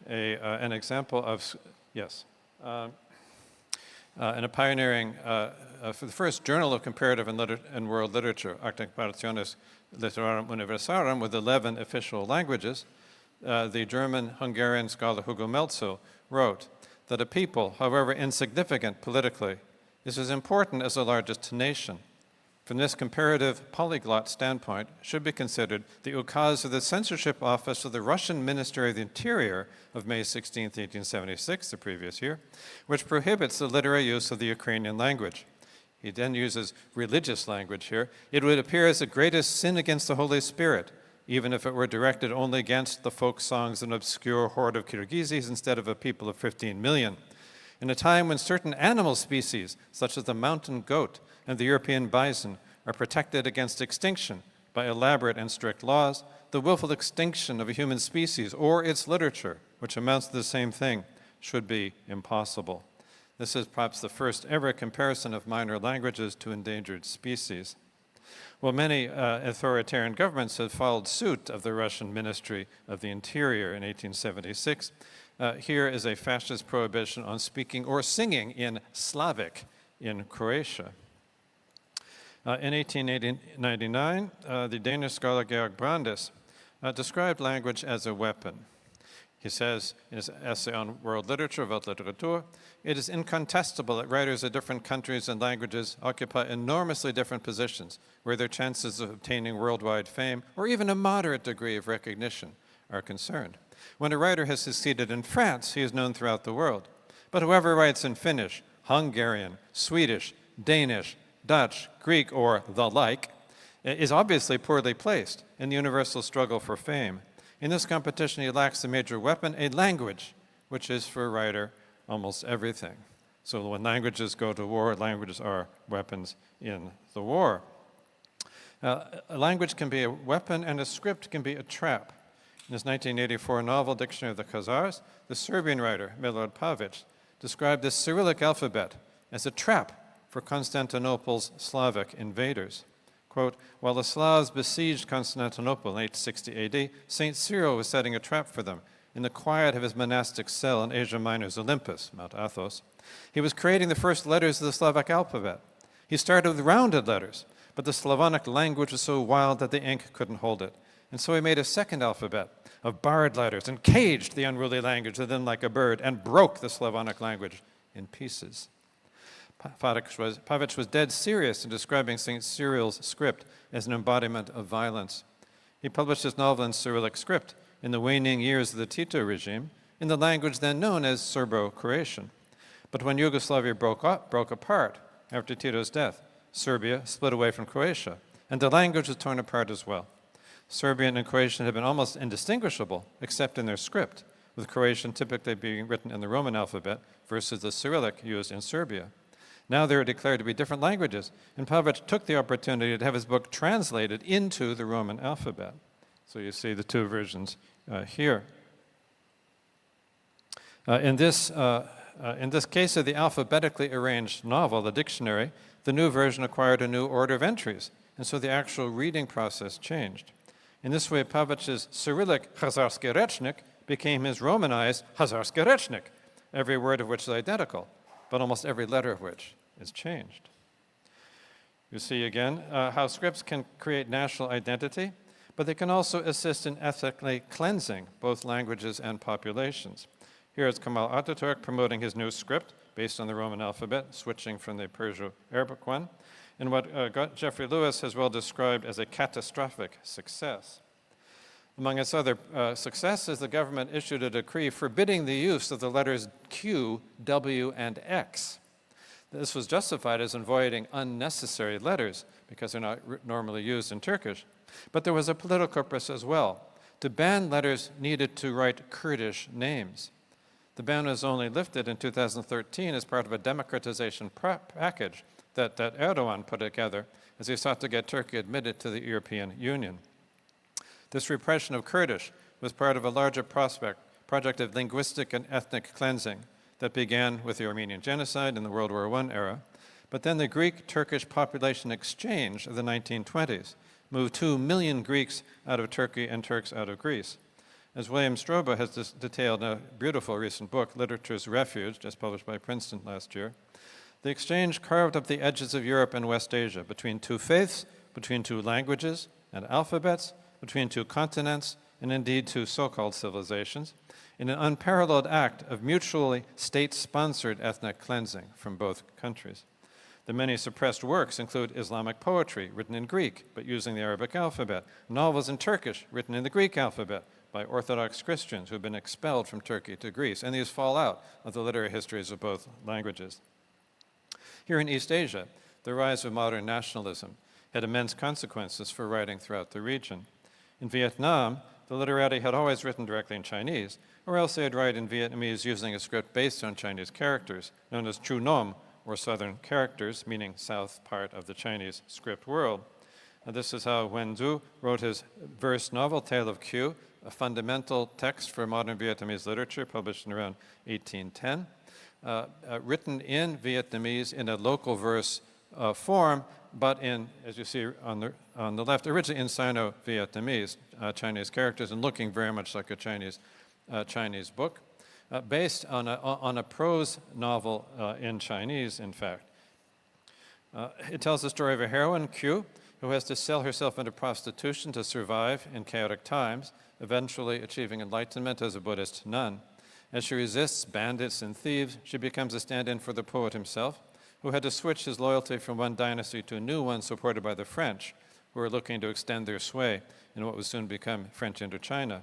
an example of, in a pioneering, for the first journal of comparative and world literature, Acta Comparationis Literarum Universarum, with 11 official languages, the German-Hungarian scholar Hugo Melzo wrote that a people, however insignificant politically, is as important as the largest nation. From this comparative polyglot standpoint, should be considered the ukaz of the censorship office of the Russian Ministry of the Interior of May 16, 1876, the previous year, which prohibits the literary use of the Ukrainian language. He then uses religious language here. It would appear as the greatest sin against the Holy Spirit, even if it were directed only against the folk songs of an obscure horde of Kyrgyzs instead of a people of 15 million. In a time when certain animal species, such as the mountain goat and the European bison, are protected against extinction by elaborate and strict laws, the willful extinction of a human species or its literature which amounts to the same thing, should be impossible. This is perhaps the first ever comparison of minor languages to endangered species. Well, many authoritarian governments have followed suit of the Russian Ministry of the Interior in 1876. Here is a fascist prohibition on speaking or singing in Slavic in Croatia. In 1899, the Danish scholar Georg Brandes described language as a weapon. He says in his essay on world literature, Weltliteratur, it is incontestable that writers of different countries and languages occupy enormously different positions, where their chances of obtaining worldwide fame, or even a moderate degree of recognition, are concerned. When a writer has succeeded in France, he is known throughout the world. But whoever writes in Finnish, Hungarian, Swedish, Danish, Dutch, Greek, or the like, is obviously poorly placed in the universal struggle for fame. In this competition, he lacks the major weapon, a language, which is for a writer almost everything. So when languages go to war, languages are weapons in the war. A language can be a weapon and a script can be a trap. In his 1984 novel, Dictionary of the Khazars, the Serbian writer Milorad Pavic described the Cyrillic alphabet as a trap for Constantinople's Slavic invaders. Quote, while the Slavs besieged Constantinople in 860 AD, St. Cyril was setting a trap for them in the quiet of his monastic cell in Asia Minor's Olympus, Mount Athos. He was creating the first letters of the Slavic alphabet. He started with rounded letters, but the Slavonic language was so wild that the ink couldn't hold it. And so he made a second alphabet of barred letters and caged the unruly language within like a bird and broke the Slavonic language in pieces. Pavic was dead serious in describing St. Cyril's script as an embodiment of violence. He published his novel in Cyrillic script in the waning years of the Tito regime in the language then known as Serbo-Croatian. But when Yugoslavia broke apart after Tito's death, Serbia split away from Croatia, and the language was torn apart as well. Serbian and Croatian had been almost indistinguishable, except in their script, with Croatian typically being written in the Roman alphabet versus the Cyrillic used in Serbia. Now they were declared to be different languages, and Pavic took the opportunity to have his book translated into the Roman alphabet. So you see the two versions here. In this case of the alphabetically arranged novel, the dictionary, the new version acquired a new order of entries, and so the actual reading process changed. In this way, Pavic's Cyrillic Khazarski Rechnik became his Romanized Khazarski Rechnik, every word of which is identical, but almost every letter of which is changed. You see again how scripts can create national identity, but they can also assist in ethnically cleansing both languages and populations. Here is Kemal Ataturk promoting his new script based on the Roman alphabet, switching from the Perso-Arabic one, in what Jeffrey Lewis has well described as a catastrophic success. Among its other successes, the government issued a decree forbidding the use of the letters Q, W, and X. This was justified as avoiding unnecessary letters because they're not normally used in Turkish. But there was a political purpose as well, to ban letters needed to write Kurdish names. The ban was only lifted in 2013 as part of a democratization package that Erdogan put together as he sought to get Turkey admitted to the European Union. This repression of Kurdish was part of a larger project of linguistic and ethnic cleansing that began with the Armenian genocide in the World War I era, but then the Greek-Turkish population exchange of the 1920s moved 2 million Greeks out of Turkey and Turks out of Greece. As William Stroba has detailed in a beautiful recent book, Literature's Refuge, just published by Princeton last year, the exchange carved up the edges of Europe and West Asia between two faiths, between two languages and alphabets, between two continents, and indeed two so-called civilizations, in an unparalleled act of mutually state-sponsored ethnic cleansing from both countries. The many suppressed works include Islamic poetry written in Greek but using the Arabic alphabet, novels in Turkish written in the Greek alphabet by Orthodox Christians who have been expelled from Turkey to Greece, and these fall out of the literary histories of both languages. Here in East Asia, the rise of modern nationalism had immense consequences for writing throughout the region. In Vietnam, the literati had always written directly in Chinese, or else they'd write in Vietnamese using a script based on Chinese characters, known as Chu Nom, or Southern characters, meaning south part of the Chinese script world. And this is how Wen Zhu wrote his verse novel Tale of Q, a fundamental text for modern Vietnamese literature, published in around 1810, written in Vietnamese in a local verse form, but in, as you see on the left, originally in Sino-Vietnamese, Chinese characters, and looking very much like a Chinese book, based on a prose novel in Chinese, in fact. It tells the story of a heroine, Q, who has to sell herself into prostitution to survive in chaotic times, eventually achieving enlightenment as a Buddhist nun. As she resists bandits and thieves, she becomes a stand-in for the poet himself, who had to switch his loyalty from one dynasty to a new one supported by the French, who were looking to extend their sway in what would soon become French Indochina.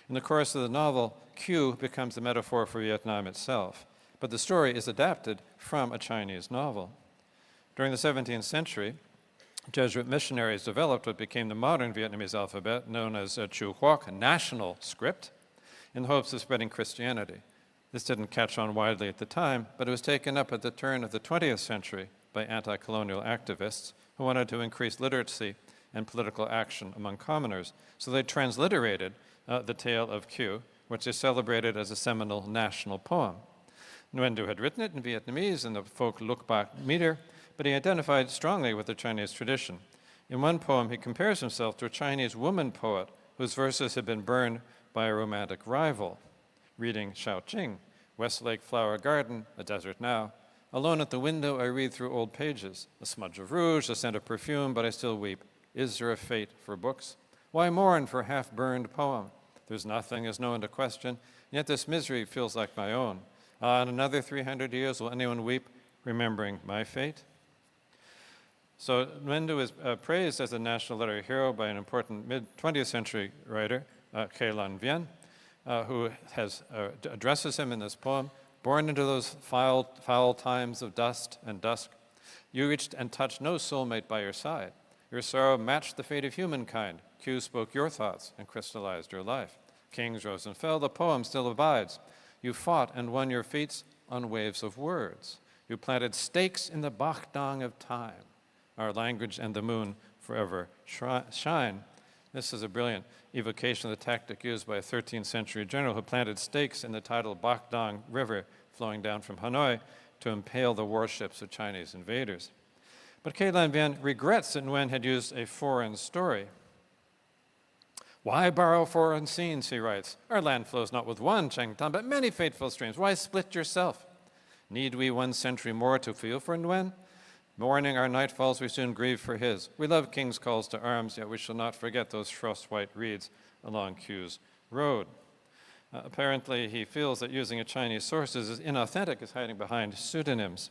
In the course of the novel, Q becomes the metaphor for Vietnam itself, but the story is adapted from a Chinese novel. During the 17th century, Jesuit missionaries developed what became the modern Vietnamese alphabet, known as Chu Hoc, a national script, in the hopes of spreading Christianity. This didn't catch on widely at the time, but it was taken up at the turn of the 20th century by anti-colonial activists who wanted to increase literacy and political action among commoners. So they transliterated the tale of Q, which they celebrated as a seminal national poem. Nguyen Du had written it in Vietnamese in the folk look-back meter, but he identified strongly with the Chinese tradition. In one poem, he compares himself to a Chinese woman poet whose verses had been burned by a romantic rival, reading Shaoqing, Westlake Flower Garden, a desert now. Alone at the window, I read through old pages, a smudge of rouge, a scent of perfume, but I still weep. Is there a fate for books? Why mourn for half-burned poem? There's nothing, there's no one to question, yet this misery feels like my own. In another 300 years, will anyone weep, remembering my fate? So Nguyen Du is praised as a national literary hero by an important mid-20th century writer, Ke Lan Vien, who addresses him in this poem. Born into those foul times of dust and dusk, you reached and touched no soulmate by your side. Your sorrow matched the fate of humankind. Q spoke your thoughts and crystallized your life. Kings rose and fell, the poem still abides. You fought and won your feats on waves of words. You planted stakes in the Bach Dong of time. Our language and the moon forever shine. This is a brilliant evocation of the tactic used by a 13th century general who planted stakes in the tidal Bach Dong River flowing down from Hanoi to impale the warships of Chinese invaders. But Ke Lan Vien regrets that Nguyen had used a foreign story. Why borrow foreign scenes, he writes. Our land flows not with one Chengtan, but many fateful streams. Why split yourself? Need we 1 century more to feel for Nguyen? Mourning our nightfalls, we soon grieve for his. We love king's calls to arms, yet we shall not forget those frost-white reeds along Q's road. Apparently, he feels that using a Chinese sources is inauthentic, is hiding behind pseudonyms.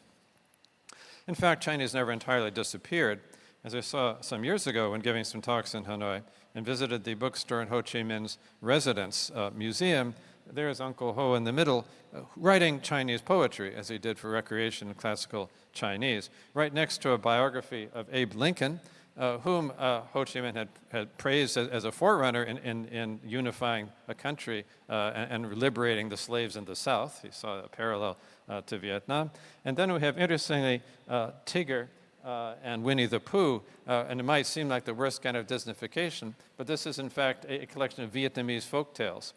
In fact, Chinese never entirely disappeared. As I saw some years ago when giving some talks in Hanoi and visited the bookstore in Ho Chi Minh's residence museum, there's Uncle Ho in the middle writing Chinese poetry, as he did for recreation and classical Chinese, right next to a biography of Abe Lincoln, whom Ho Chi Minh had praised as a forerunner in unifying a country and liberating the slaves in the South. He saw a parallel to Vietnam. And then we have, interestingly, Tigger and Winnie the Pooh, and it might seem like the worst kind of Disneyfication, but this is in fact a collection of Vietnamese folk tales,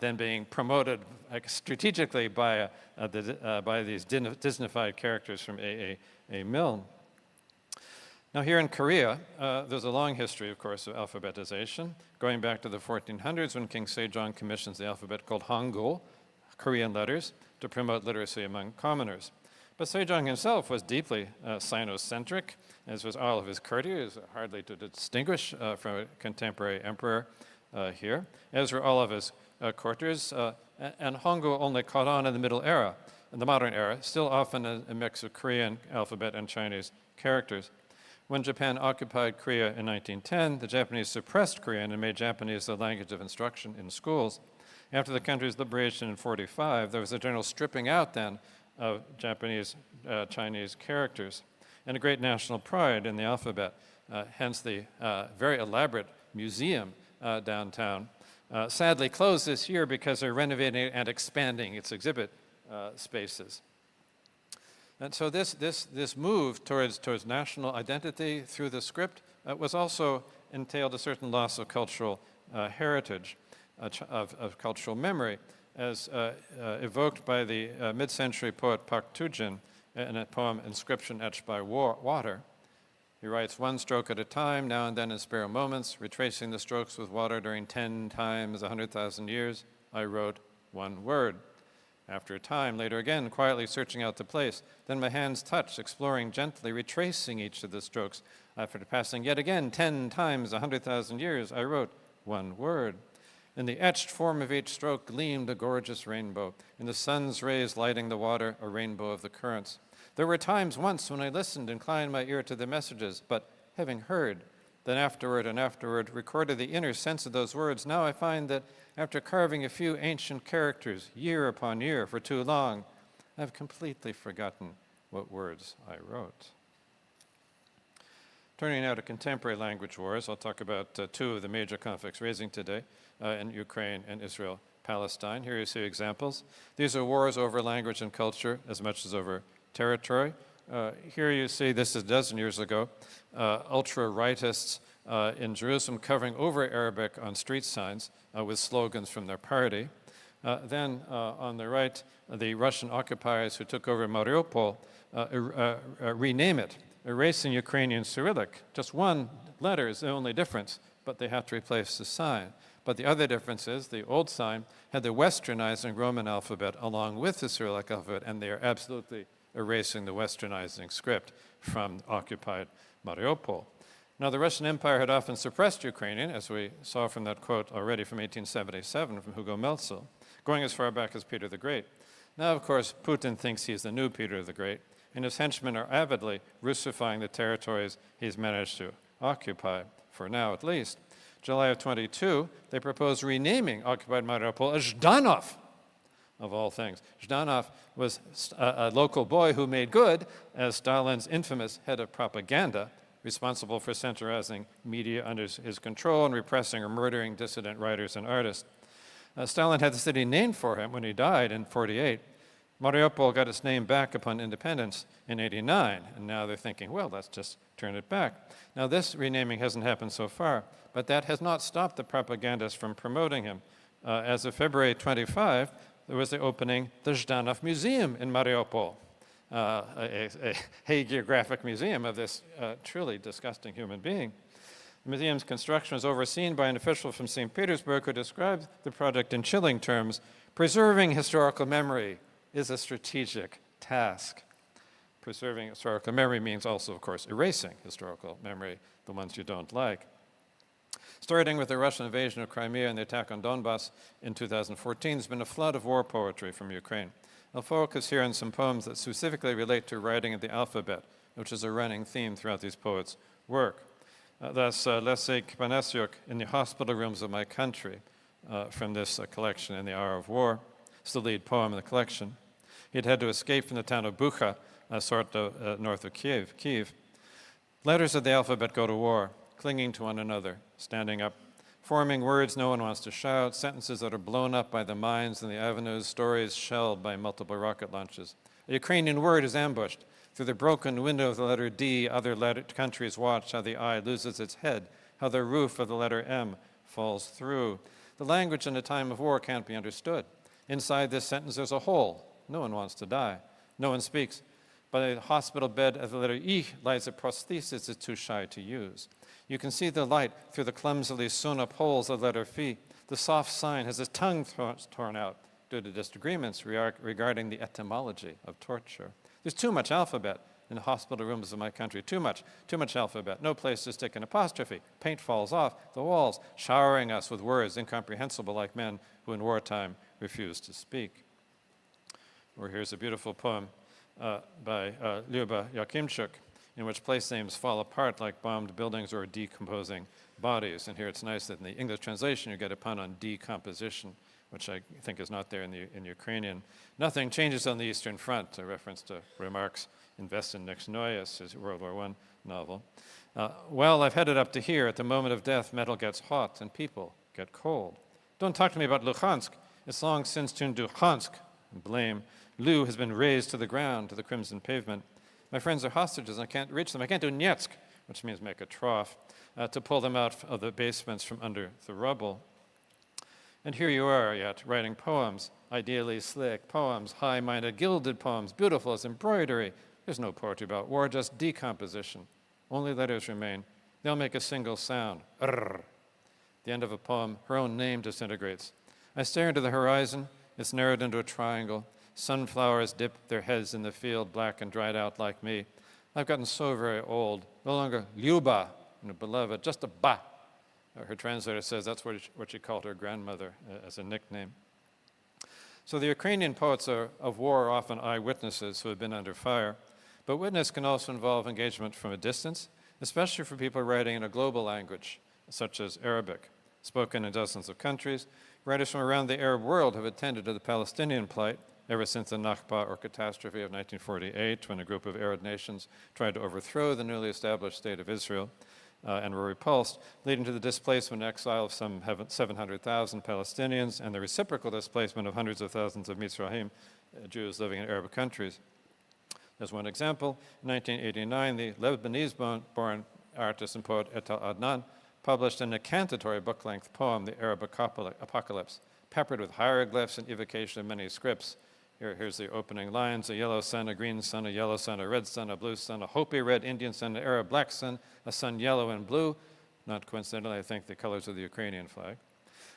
then being promoted strategically by these Disneyfied characters from A. Milne. Now here in Korea, there's a long history, of course, of alphabetization, going back to the 1400s when King Sejong commissions the alphabet called Hangul, Korean letters, to promote literacy among commoners. But Sejong himself was deeply Sino-centric, as was all of his courtiers, hardly to distinguish from a contemporary emperor here, as were all of his courtiers, and Hangul only caught on in the middle era, in the modern era, still often a mix of Korean alphabet and Chinese characters. When Japan occupied Korea in 1910, the Japanese suppressed Korean and made Japanese the language of instruction in schools. After the country's liberation in 1945, there was a general stripping out then of Japanese Chinese characters and a great national pride in the alphabet, hence the very elaborate museum downtown. Sadly closed this year because they're renovating and expanding its exhibit spaces. And so this move towards national identity through the script was also entailed a certain loss of cultural heritage. of cultural memory, as evoked by the mid-century poet Park Tujin in a poem, Inscription Etched by Water. He writes, "One stroke at a time, now and then in spare moments, retracing the strokes with water during 10 times 100,000 years, I wrote one word. After a time, later again, quietly searching out the place, then my hands touched, exploring gently, retracing each of the strokes. After passing yet again 10 times 100,000 years, I wrote one word. In the etched form of each stroke gleamed a gorgeous rainbow. In the sun's rays lighting the water, a rainbow of the currents. There were times once when I listened, inclined my ear to the messages, but having heard, then afterward and afterward recorded the inner sense of those words, now I find that after carving a few ancient characters year upon year for too long, I've completely forgotten what words I wrote." Turning now to contemporary language wars, I'll talk about two of the major conflicts raising today in Ukraine and Israel-Palestine. Here you see examples. These are wars over language and culture as much as over territory. Here you see, this is a dozen years ago, ultra-rightists in Jerusalem covering over Arabic on street signs with slogans from their party. Then on the right, the Russian occupiers who took over Mariupol rename it, erasing Ukrainian Cyrillic. Just one letter is the only difference, but they have to replace the sign. But the other difference is the old sign had the westernizing Roman alphabet along with the Cyrillic alphabet, and they are absolutely erasing the westernizing script from occupied Mariupol. Now, the Russian Empire had often suppressed Ukrainian, as we saw from that quote already from 1877 from Hugo Melzel, going as far back as Peter the Great. Now, of course, Putin thinks he's the new Peter the Great, and his henchmen are avidly Russifying the territories he's managed to occupy, for now at least. July of 22, they proposed renaming occupied Mariupol as Zhdanov, of all things. Zhdanov was a local boy who made good as Stalin's infamous head of propaganda, responsible for centralizing media under his control and repressing or murdering dissident writers and artists. Stalin had the city named for him when he died in 1948. Mariupol got its name back upon independence in 1989, and now they're thinking, well, let's just turn it back. Now, this renaming hasn't happened so far, but that has not stopped the propagandists from promoting him. As of February 25, there was the opening the Zhdanov Museum in Mariupol, a hagiographic museum of this truly disgusting human being. The museum's construction was overseen by an official from St. Petersburg who described the project in chilling terms. Preserving historical memory is a strategic task. Preserving historical memory means also, of course, erasing historical memory, the ones you don't like. Starting with the Russian invasion of Crimea and the attack on Donbass in 2014, there's been a flood of war poetry from Ukraine. I'll focus here on some poems that specifically relate to writing of the alphabet, which is a running theme throughout these poets' work. That's Lesek Panasyuk, In the Hospital Rooms of My Country, from this collection, In the Hour of War. It's the lead poem in the collection. He'd had to escape from the town of Bucha, sort of north of Kyiv. Letters of the alphabet go to war, clinging to one another, standing up, forming words no one wants to shout, sentences that are blown up by the mines and the avenues, stories shelled by multiple rocket launches. A Ukrainian word is ambushed. Through the broken window of the letter D, other countries watch how the I loses its head, how the roof of the letter M falls through. The language in a time of war can't be understood. Inside this sentence, there's a hole. No one wants to die. No one speaks. By the hospital bed of the letter E lies a prosthesis it's too shy to use. You can see the light through the clumsily sewn-up holes of the letter Phi. The soft sign has its tongue torn out due to disagreements regarding the etymology of torture. There's too much alphabet in the hospital rooms of my country. Too much alphabet. No place to stick an apostrophe. Paint falls off the walls, showering us with words incomprehensible like men who in wartime refuse to speak. Or here's a beautiful poem by Lyuba Yakimchuk, in which place names fall apart like bombed buildings or decomposing bodies. And here it's nice that in the English translation you get a pun on decomposition, which I think is not there in Ukrainian. Nothing changes on the Eastern Front, a reference to Remarque's Invest in Next Noyes, his World War I novel. Well, I've headed up to here. At the moment of death, metal gets hot and people get cold. Don't talk to me about Luhansk. It's long since turned to Luhansk. Blame. Lu has been razed to the ground, to the crimson pavement. My friends are hostages, and I can't reach them. I can't do Netsk, which means make a trough, to pull them out of the basements from under the rubble. And here you are yet, writing poems, ideally slick poems, high-minded, gilded poems, beautiful as embroidery. There's no poetry about war, just decomposition. Only letters remain. They'll make a single sound. Rrr. The end of a poem, her own name disintegrates. I stare into the horizon. It's narrowed into a triangle. Sunflowers dip their heads in the field, black and dried out like me. I've gotten so very old. No longer Lyuba, beloved, just a ba. Her translator says that's what she called her grandmother as a nickname. So the Ukrainian poets of war are often eyewitnesses who have been under fire. But witness can also involve engagement from a distance, especially for people writing in a global language, such as Arabic. Spoken in dozens of countries, writers from around the Arab world have attended to the Palestinian plight ever since the Nakba, or catastrophe, of 1948, when a group of Arab nations tried to overthrow the newly established state of Israel and were repulsed, leading to the displacement and exile of some 700,000 Palestinians and the reciprocal displacement of hundreds of thousands of Mizrahim, Jews living in Arab countries. As one example, in 1989, the Lebanese-born artist and poet Etal Adnan published an incantatory book-length poem, The Arab Apocalypse, peppered with hieroglyphs and evocation of many scripts. Here's the opening lines: a yellow sun, a green sun, a yellow sun, a red sun, a blue sun, a Hopi red Indian sun, an Arab black sun, a sun yellow and blue. Not coincidentally, I think the colors of the Ukrainian flag.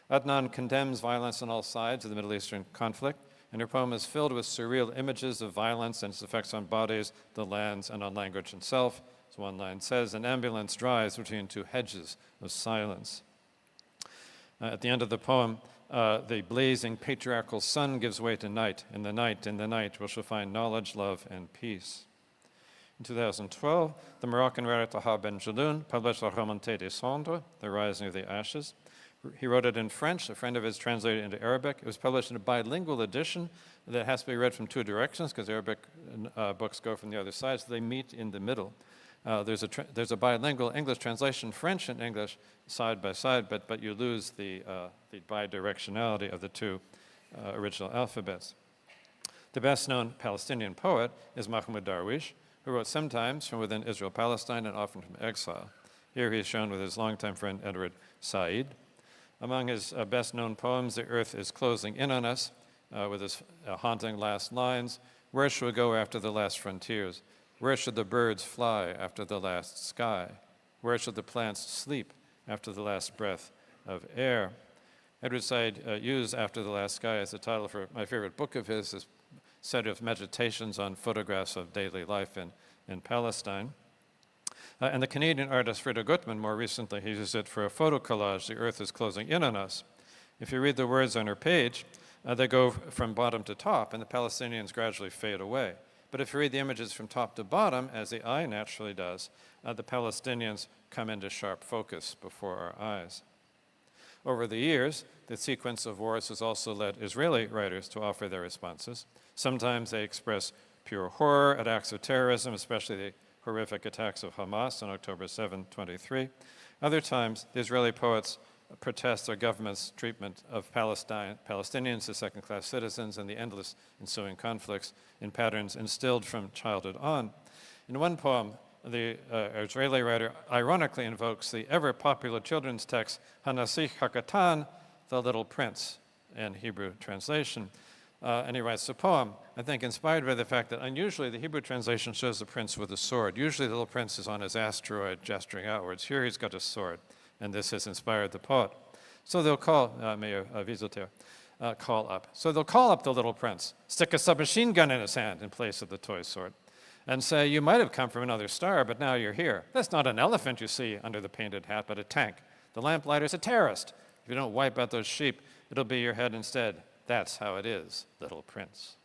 Adnan condemns violence on all sides of the Middle Eastern conflict, and her poem is filled with surreal images of violence and its effects on bodies, the lands, and on language itself. As one line says, an ambulance drives between two hedges of silence. At the end of the poem, the blazing patriarchal sun gives way to night. In the night, we shall find knowledge, love, and peace. In 2012, the Moroccan writer Taha Ben Jelloun published La Remontée des Cendres, The Rising of the Ashes. He wrote it in French. A friend of his translated it into Arabic. It was published in a bilingual edition that has to be read from two directions because Arabic books go from the other side, so they meet in the middle. There's a bilingual English translation, French and English, side by side, but you lose the bidirectionality of the two original alphabets. The best-known Palestinian poet is Mahmoud Darwish, who wrote sometimes from within Israel-Palestine and often from exile. Here he is shown with his longtime friend Edward Said. Among his best-known poems, The Earth is Closing In on Us, with his haunting last lines: where shall we go after the last frontiers? Where should the birds fly after the last sky? Where should the plants sleep after the last breath of air? Edward Said used After the Last Sky as the title for my favorite book of his, this set of meditations on photographs of daily life in Palestine. And the Canadian artist Frida Gutman, more recently, he used it for a photo collage, The Earth is Closing In on Us. If you read the words on her page, they go from bottom to top, and the Palestinians gradually fade away. But if you read the images from top to bottom, as the eye naturally does, the Palestinians come into sharp focus before our eyes. Over the years, the sequence of wars has also led Israeli writers to offer their responses. Sometimes they express pure horror at acts of terrorism, especially the horrific attacks of Hamas on October 7, 2023. Other times, the Israeli poets protest their government's treatment of Palestinians as second-class citizens and the endless ensuing conflicts in patterns instilled from childhood on. In one poem, the Israeli writer ironically invokes the ever-popular children's text, Hanasich Hakatan, The Little Prince, in Hebrew translation. And he writes the poem, I think, inspired by the fact that unusually the Hebrew translation shows the prince with a sword. Usually the little prince is on his asteroid gesturing outwards. Here he's got a sword, and this has inspired the poet. So they'll call, Mayor Wieseltier, call up. So they'll call up the little prince, stick a submachine gun in his hand in place of the toy sword, and say, you might have come from another star, but now you're here. That's not an elephant you see under the painted hat, but a tank. The lamplighter's a terrorist. If you don't wipe out those sheep, it'll be your head instead. That's how it is, little prince.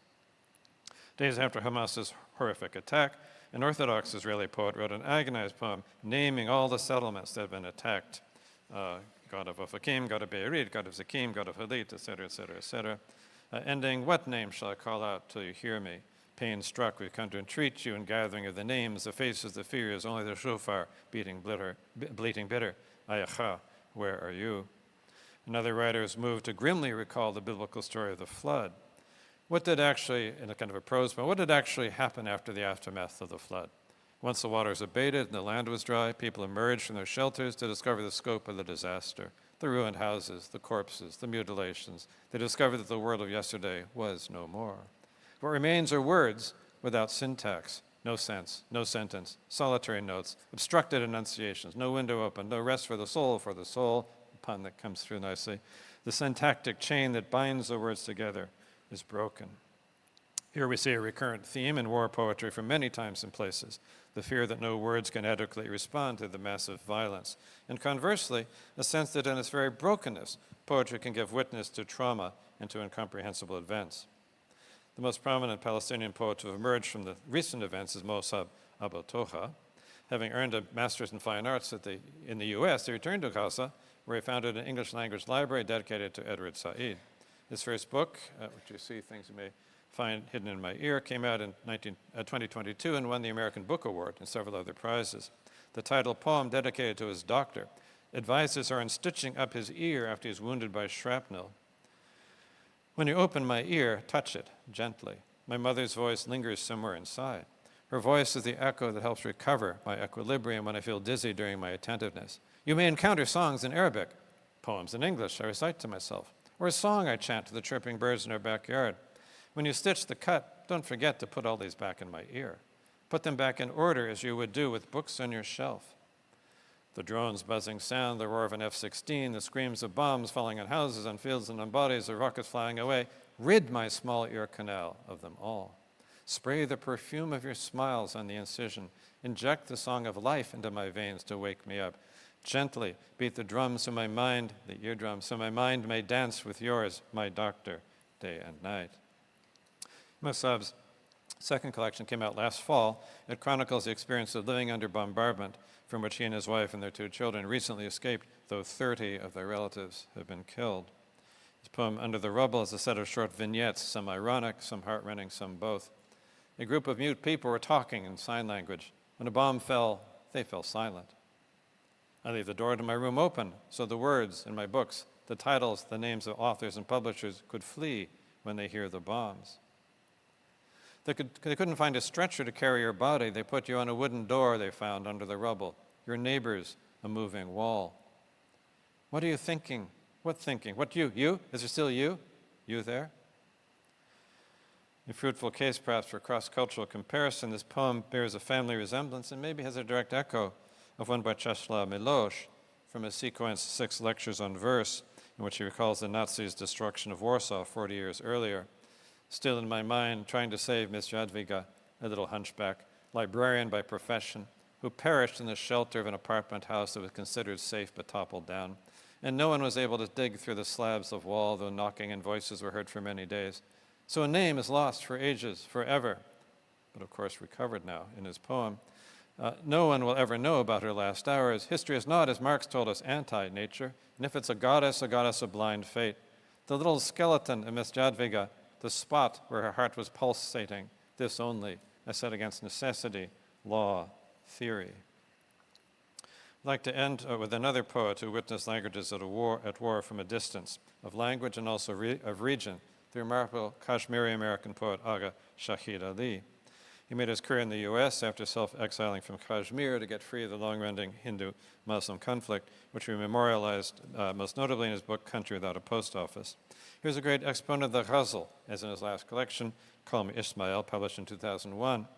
Days after Hamas's horrific attack, an Orthodox Israeli poet wrote an agonized poem naming all the settlements that have been attacked. God of Ofakim, God of Be'erit, God of Zakim, God of Halit, etc., etc., etc. Ending, what name shall I call out till you hear me? Pain struck, we've come to entreat you in gathering of the names, the faces, the fears, only the shofar bleating bitter. Ayacha, where are you? Another writer is moved to grimly recall the biblical story of the flood. What did actually, in a kind of a prose poem, what did actually happen after the aftermath of the flood? Once the waters abated and the land was dry, people emerged from their shelters to discover the scope of the disaster. the ruined houses, the corpses, the mutilations. They discovered that the world of yesterday was no more. What remains are words without syntax, no sense, no sentence, solitary notes, obstructed enunciations, no window open, no rest for the soul, a pun that comes through nicely. The syntactic chain that binds the words together is broken. Here we see a recurrent theme in war poetry from many times and places, the fear that no words can adequately respond to the massive violence. And conversely, a sense that in its very brokenness, poetry can give witness to trauma and to incomprehensible events. The most prominent Palestinian poet to have emerged from the recent events is Mossab Abu Toha. Having earned a master's in fine arts in the US, he returned to Gaza, where he founded an English language library dedicated to Edward Said. His first book, which you see, Things You May Find Hidden in My Ear, came out in 2022 and won the American Book Award and several other prizes. The title poem, dedicated to his doctor, advises her on stitching up his ear after he's wounded by shrapnel. When you open my ear, touch it gently. My mother's voice lingers somewhere inside. Her voice is the echo that helps recover my equilibrium when I feel dizzy during my attentiveness. You may encounter songs in Arabic, poems in English I recite to myself, or a song I chant to the chirping birds in our backyard. When you stitch the cut, don't forget to put all these back in my ear. Put them back in order as you would do with books on your shelf. The drone's buzzing sound, the roar of an F-16, the screams of bombs falling on houses, on fields, and on bodies, the rockets flying away, rid my small ear canal of them all. Spray the perfume of your smiles on the incision. Inject the song of life into my veins to wake me up. Gently beat the drums so my mind, the eardrums, so my mind may dance with yours, my doctor, day and night. Mossab's second collection came out last fall. It chronicles the experience of living under bombardment, from which he and his wife and their 2 children recently escaped, though 30 of their relatives have been killed. His poem, Under the Rubble, is a set of short vignettes, some ironic, some heart-rending, some both. A group of mute people were talking in sign language. When a bomb fell, they fell silent. I leave the door to my room open so the words in my books, the titles, the names of authors and publishers could flee when they hear the bombs. They couldn't find a stretcher to carry your body. They put you on a wooden door they found under the rubble. Your neighbors, a moving wall. What are you thinking? What thinking? What you? You? Is there still you? You there? A fruitful case, perhaps, for cross-cultural comparison, this poem bears a family resemblance and maybe has a direct echo of one by Czesław Miłosz from a sequence 6 lectures on verse in which he recalls the Nazis' destruction of Warsaw 40 years earlier. Still in my mind, trying to save Miss Jadwiga, a little hunchback, librarian by profession, who perished in the shelter of an apartment house that was considered safe but toppled down. And no one was able to dig through the slabs of wall, though knocking and voices were heard for many days. So a name is lost for ages, forever, but of course recovered now in his poem. No one will ever know about her last hours. History is not, as Marx told us, anti-nature. And if it's a goddess of blind fate. The little skeleton of Miss Jadwiga, the spot where her heart was pulsating, this only, as set against necessity, law, theory. I'd like to end with another poet who witnessed languages at war from a distance, of language and also of region, the remarkable Kashmiri-American poet Agha Shahid Ali. He made his career in the US after self-exiling from Kashmir to get free of the long-running Hindu-Muslim conflict, which we memorialized most notably in his book, Country Without a Post Office. Here's a great exponent of the ghazal, as in his last collection, Call Me Ismail, published in 2001.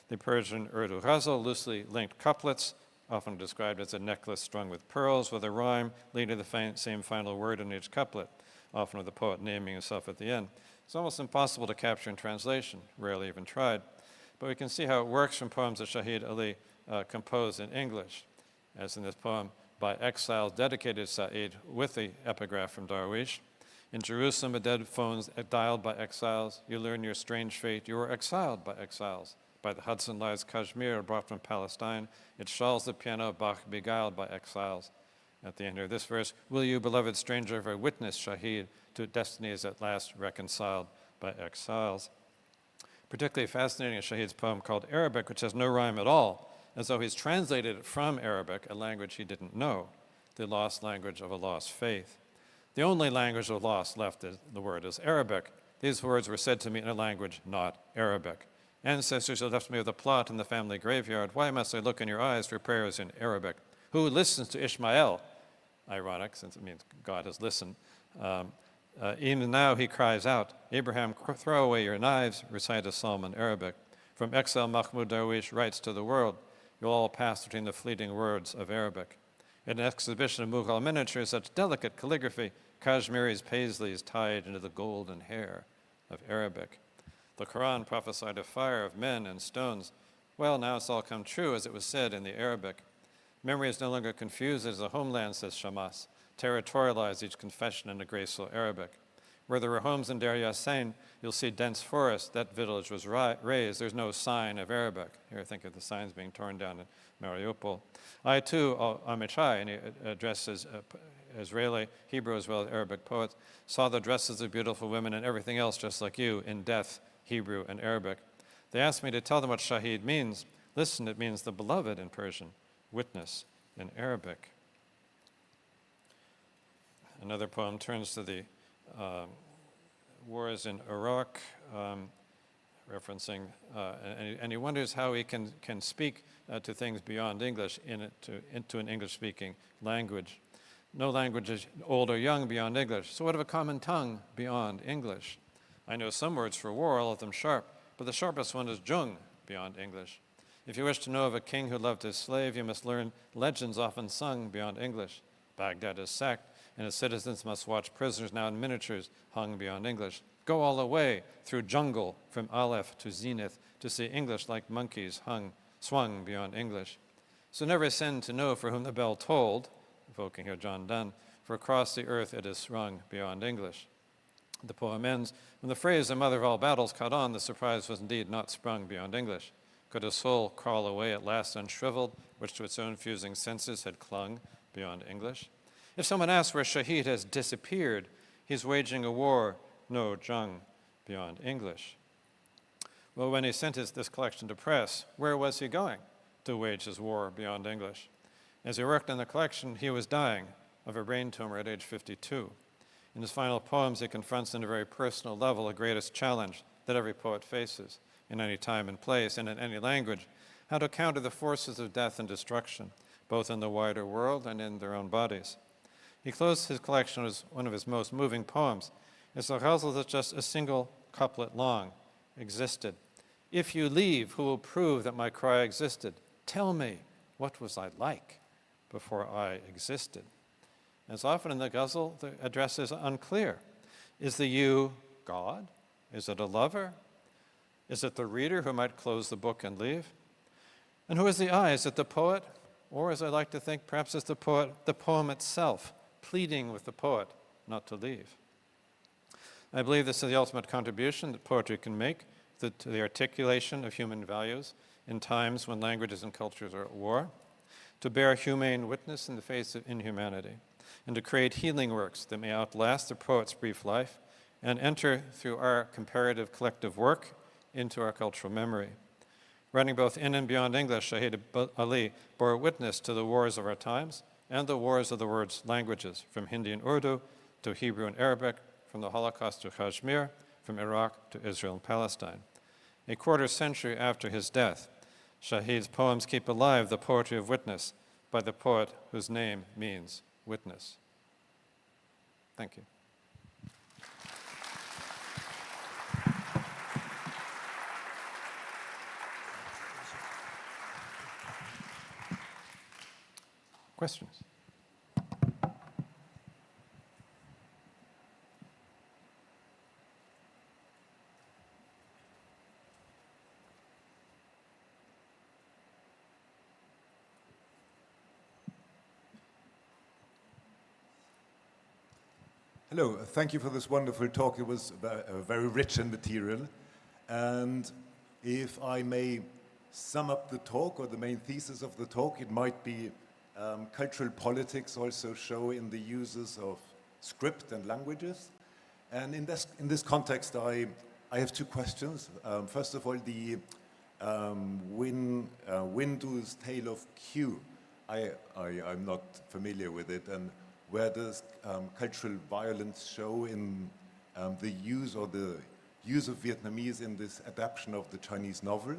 The Persian Urdu ghazal, loosely linked couplets, often described as a necklace strung with pearls, with a rhyme leading to the same final word in each couplet, often with the poet naming himself at the end. It's almost impossible to capture in translation, rarely even tried. But we can see how it works from poems that Shahid Ali composed in English, as in this poem by exiles dedicated to Said with the epigraph from Darwish. In Jerusalem, a dead phone's dialed by exiles. You learn your strange fate. You were exiled by exiles. By the Hudson lies Kashmir, brought from Palestine. It shawls the piano, Bach beguiled by exiles. At the end of this verse, will you, beloved stranger, ever witness, Shahid, to destinies at last reconciled by exiles? Particularly fascinating is Shahid's poem called Arabic, which has no rhyme at all, as though he's translated it from Arabic, a language he didn't know, the lost language of a lost faith. The only language of lost left is the word is Arabic. These words were said to me in a language not Arabic. Ancestors have left me with a plot in the family graveyard. Why must I look in your eyes for prayers in Arabic? Who listens to Ishmael? ironic since it means God has listened. Even now he cries out, Abraham, throw away your knives, recite a psalm in Arabic. From exile, Mahmoud Darwish writes to the world, you'll all pass between the fleeting words of Arabic. In an exhibition of Mughal miniatures, such delicate calligraphy, Kashmiri's paisleys tied into the golden hair of Arabic. The Quran prophesied a fire of men and stones. Well, now it's all come true, as it was said in the Arabic. Memory is no longer confused as a homeland, says Shamas. Territorialize each confession into graceful Arabic. Where there were homes in Deir Yassin, you'll see dense forest. That village was raised. There's no sign of Arabic. Here, think of the signs being torn down in Mariupol. I, too, Amichai, and he addresses Israeli, Hebrew, as well as Arabic poets, saw the dresses of beautiful women and everything else just like you in death, Hebrew and Arabic. They asked me to tell them what Shahid means. Listen, it means the beloved in Persian, witness in Arabic. Another poem turns to the wars in Iraq, referencing, and he wonders how he can speak to things beyond English into an English-speaking language. No language is old or young beyond English. So what of a common tongue beyond English? I know some words for war, all of them sharp, but the sharpest one is jung beyond English. If you wish to know of a king who loved his slave, you must learn legends often sung beyond English. Baghdad is sacked, and its citizens must watch prisoners now in miniatures hung beyond English. Go all the way through jungle from Aleph to Zenith to see English like monkeys swung beyond English. So never send to know for whom the bell tolled, evoking here John Donne, for across the earth it is rung beyond English. The poem ends, when the phrase, the mother of all battles, caught on, the surprise was indeed not sprung beyond English. Could a soul crawl away at last unshriveled, which to its own fusing senses had clung beyond English? If someone asks where Shahid has disappeared, he's waging a war, no jung, beyond English. Well, when he sent this collection to press, where was he going to wage his war beyond English? As he worked on the collection, he was dying of a brain tumor at age 52. In his final poems, he confronts on a very personal level the greatest challenge that every poet faces in any time and place and in any language, how to counter the forces of death and destruction, both in the wider world and in their own bodies. He closed his collection with one of his most moving poems. It's a ghazal that's just a single couplet long, existed. If you leave, who will prove that my cry existed? Tell me, what was I like before I existed? As often in the ghazal, the address is unclear. Is the you God? Is it a lover? Is it the reader who might close the book and leave? And who is the I? Is it the poet? Or, as I like to think, perhaps it's the poet, the poem itself, pleading with the poet not to leave. I believe this is the ultimate contribution that poetry can make to the articulation of human values in times when languages and cultures are at war, to bear humane witness in the face of inhumanity, and to create healing works that may outlast the poet's brief life and enter through our comparative collective work into our cultural memory. Writing both in and beyond English, Shahid Ali bore witness to the wars of our times and the wars of the world's languages, from Hindi and Urdu to Hebrew and Arabic, from the Holocaust to Kashmir, from Iraq to Israel and Palestine. A quarter century after his death, Shahid's poems keep alive the poetry of witness by the poet whose name means witness. Thank you. Questions? Hello, thank you for this wonderful talk. It was very rich in material. And if I may sum up the talk, or the main thesis of the talk, it might be cultural politics also show in the uses of script and languages. And in this context, I have two questions. First of all, the Windu's Tale of Q. I'm not familiar with it. And where does cultural violence show in the use of Vietnamese in this adaptation of the Chinese novel?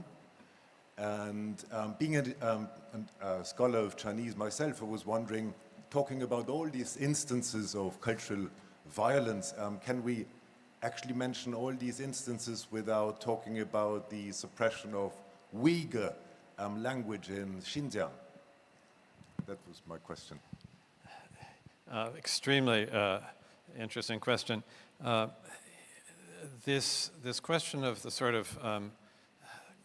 And being a scholar of Chinese myself, I was wondering, talking about all these instances of cultural violence, can we actually mention all these instances without talking about the suppression of Uyghur language in Xinjiang? That was my question. Extremely interesting question. This question of the sort of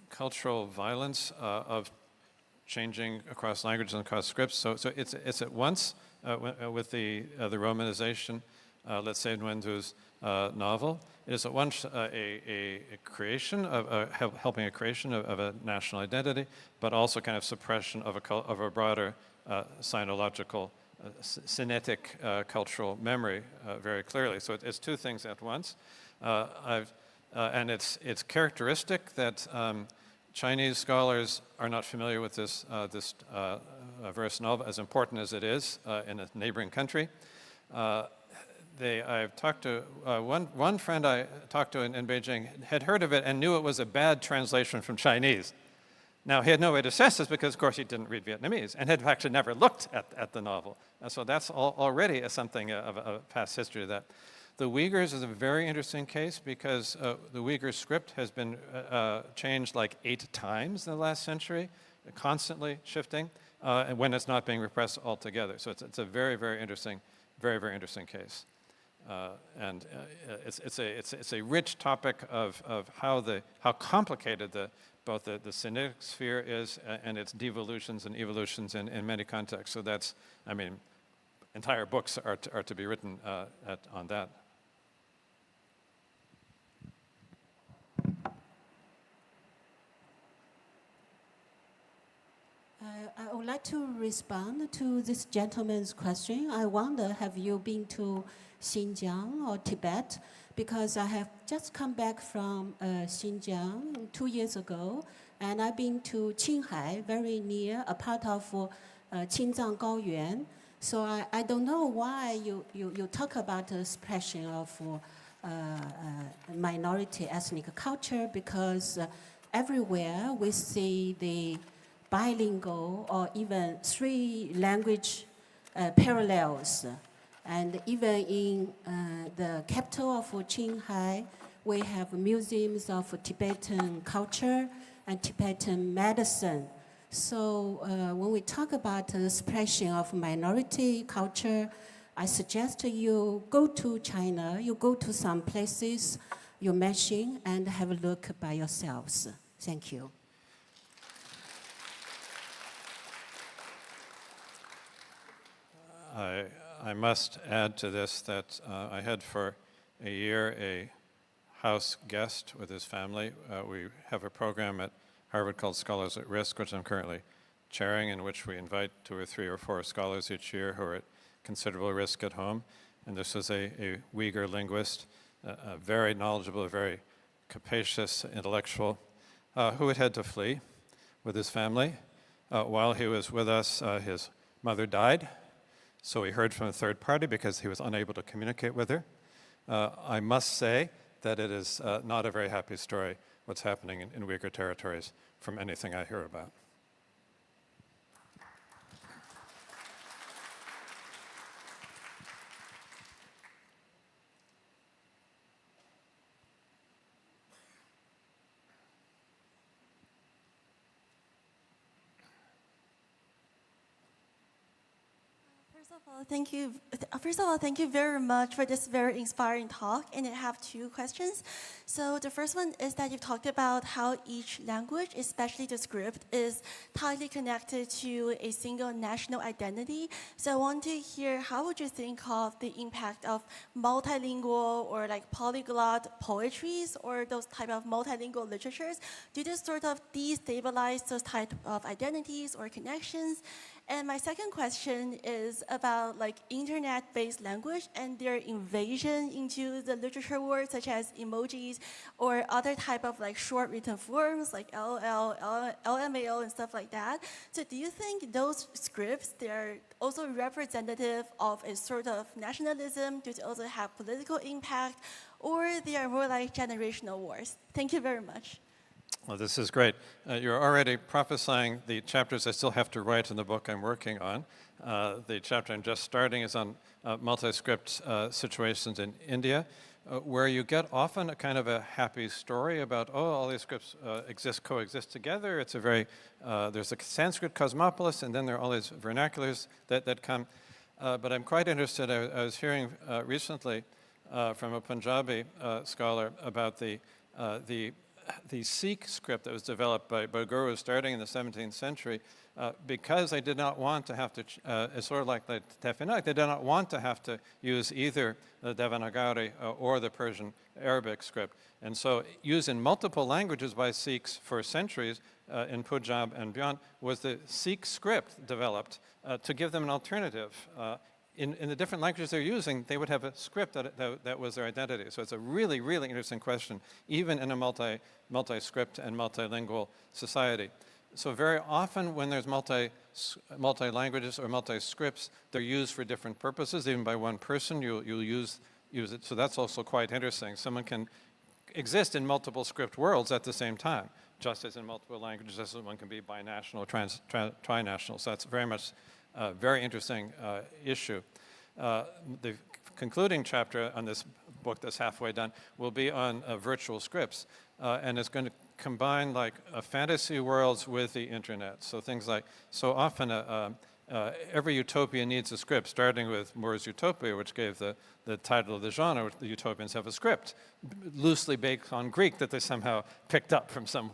cultural violence of changing across languages and across scripts. So it's at once with the Romanization, let's say in Wendu's novel, it is at once a creation of helping a creation of a national identity, but also kind of suppression of a broader sinological, Sinitic cultural memory very clearly. So it's two things at once. And it's characteristic that Chinese scholars are not familiar with this verse novel, as important as it is in a neighboring country. I've talked to one friend I talked to in Beijing had heard of it and knew it was a bad translation from Chinese. Now, he had no way to assess this because, of course, he didn't read Vietnamese and had actually never looked at the novel. And so that's already something of a past history of that. The Uyghurs is a very interesting case because the Uyghur script has been changed like 8 times in the last century, constantly shifting, and when it's not being repressed altogether. So it's a very, very interesting case. And it's a rich topic of how complicated both the Sinitic sphere is and its devolutions and evolutions in many contexts. So that's, I mean, entire books are to be written on that. I would like to respond to this gentleman's question. I wonder, have you been to Xinjiang or Tibet? Because I have just come back from Xinjiang 2 years ago, and I've been to Qinghai, very near, a part of Qinzhang Gaoyuan. So I don't know why you talk about the suppression of minority ethnic culture, because everywhere we see the bilingual or even 3 language parallels. And even in the capital of Qinghai, we have museums of Tibetan culture and Tibetan medicine. So when we talk about the suppression of minority culture, I suggest you go to China, you go to some places you mentioned and have a look by yourselves. Thank you. I must add to this that I had for a year a house guest with his family. We have a program at Harvard called Scholars at Risk, which I'm currently chairing, in which we invite 2 or 3 or 4 scholars each year who are at considerable risk at home. And this was a Uyghur linguist, a very knowledgeable, a very capacious intellectual, who had to flee with his family. While he was with us, his mother died. So he heard from a third party because he was unable to communicate with her. I must say that it is not a very happy story, what's happening in Uyghur territories, from anything I hear about. Thank you. First of all, thank you very much for this very inspiring talk. And I have 2 questions. So the first one is that you've talked about how each language, especially the script, is tightly connected to a single national identity. So I want to hear, how would you think of the impact of multilingual or like polyglot poetries or those type of multilingual literatures? Do they sort of destabilize those type of identities or connections? And my second question is about like internet-based language and their invasion into the literature world, such as emojis or other type of like short written forms like LOL, LMAO and stuff like that. So do you think those scripts, they're also representative of a sort of nationalism? Do they also have political impact? Or they are more like generational wars? Thank you very much. Well, this is great. You're already prophesying the chapters I still have to write in the book I'm working on. The chapter I'm just starting is on multi-script situations in India, where you get often a kind of a happy story about, oh, all these scripts coexist together. It's a very, there's a Sanskrit cosmopolis, and then there are all these vernaculars that come. But I'm quite interested, I was hearing recently from a Punjabi scholar about the Sikh script that was developed by gurus starting in the 17th century, because they did not want to have to, it's sort of like the Tefinak, they did not want to have to use either the Devanagari or the Persian Arabic script. And so used in multiple languages by Sikhs for centuries in Punjab and beyond was the Sikh script developed to give them an alternative. In the different languages they're using, they would have a script that was their identity. So it's a really, really interesting question, even in a multi-script and multilingual society. So very often when there's multi-languages or multi-scripts, they're used for different purposes. Even by one person, you'll use it. So that's also quite interesting. Someone can exist in multiple script worlds at the same time, just as in multiple languages, as one can be binational or trinational. So that's very much a very interesting issue. The concluding chapter on this book that's halfway done will be on virtual scripts, and it's going to combine like fantasy worlds with the internet. So things like, so often every utopia needs a script, starting with Moore's Utopia, which gave the title of the genre, which the utopians have a script, loosely based on Greek that they somehow picked up from some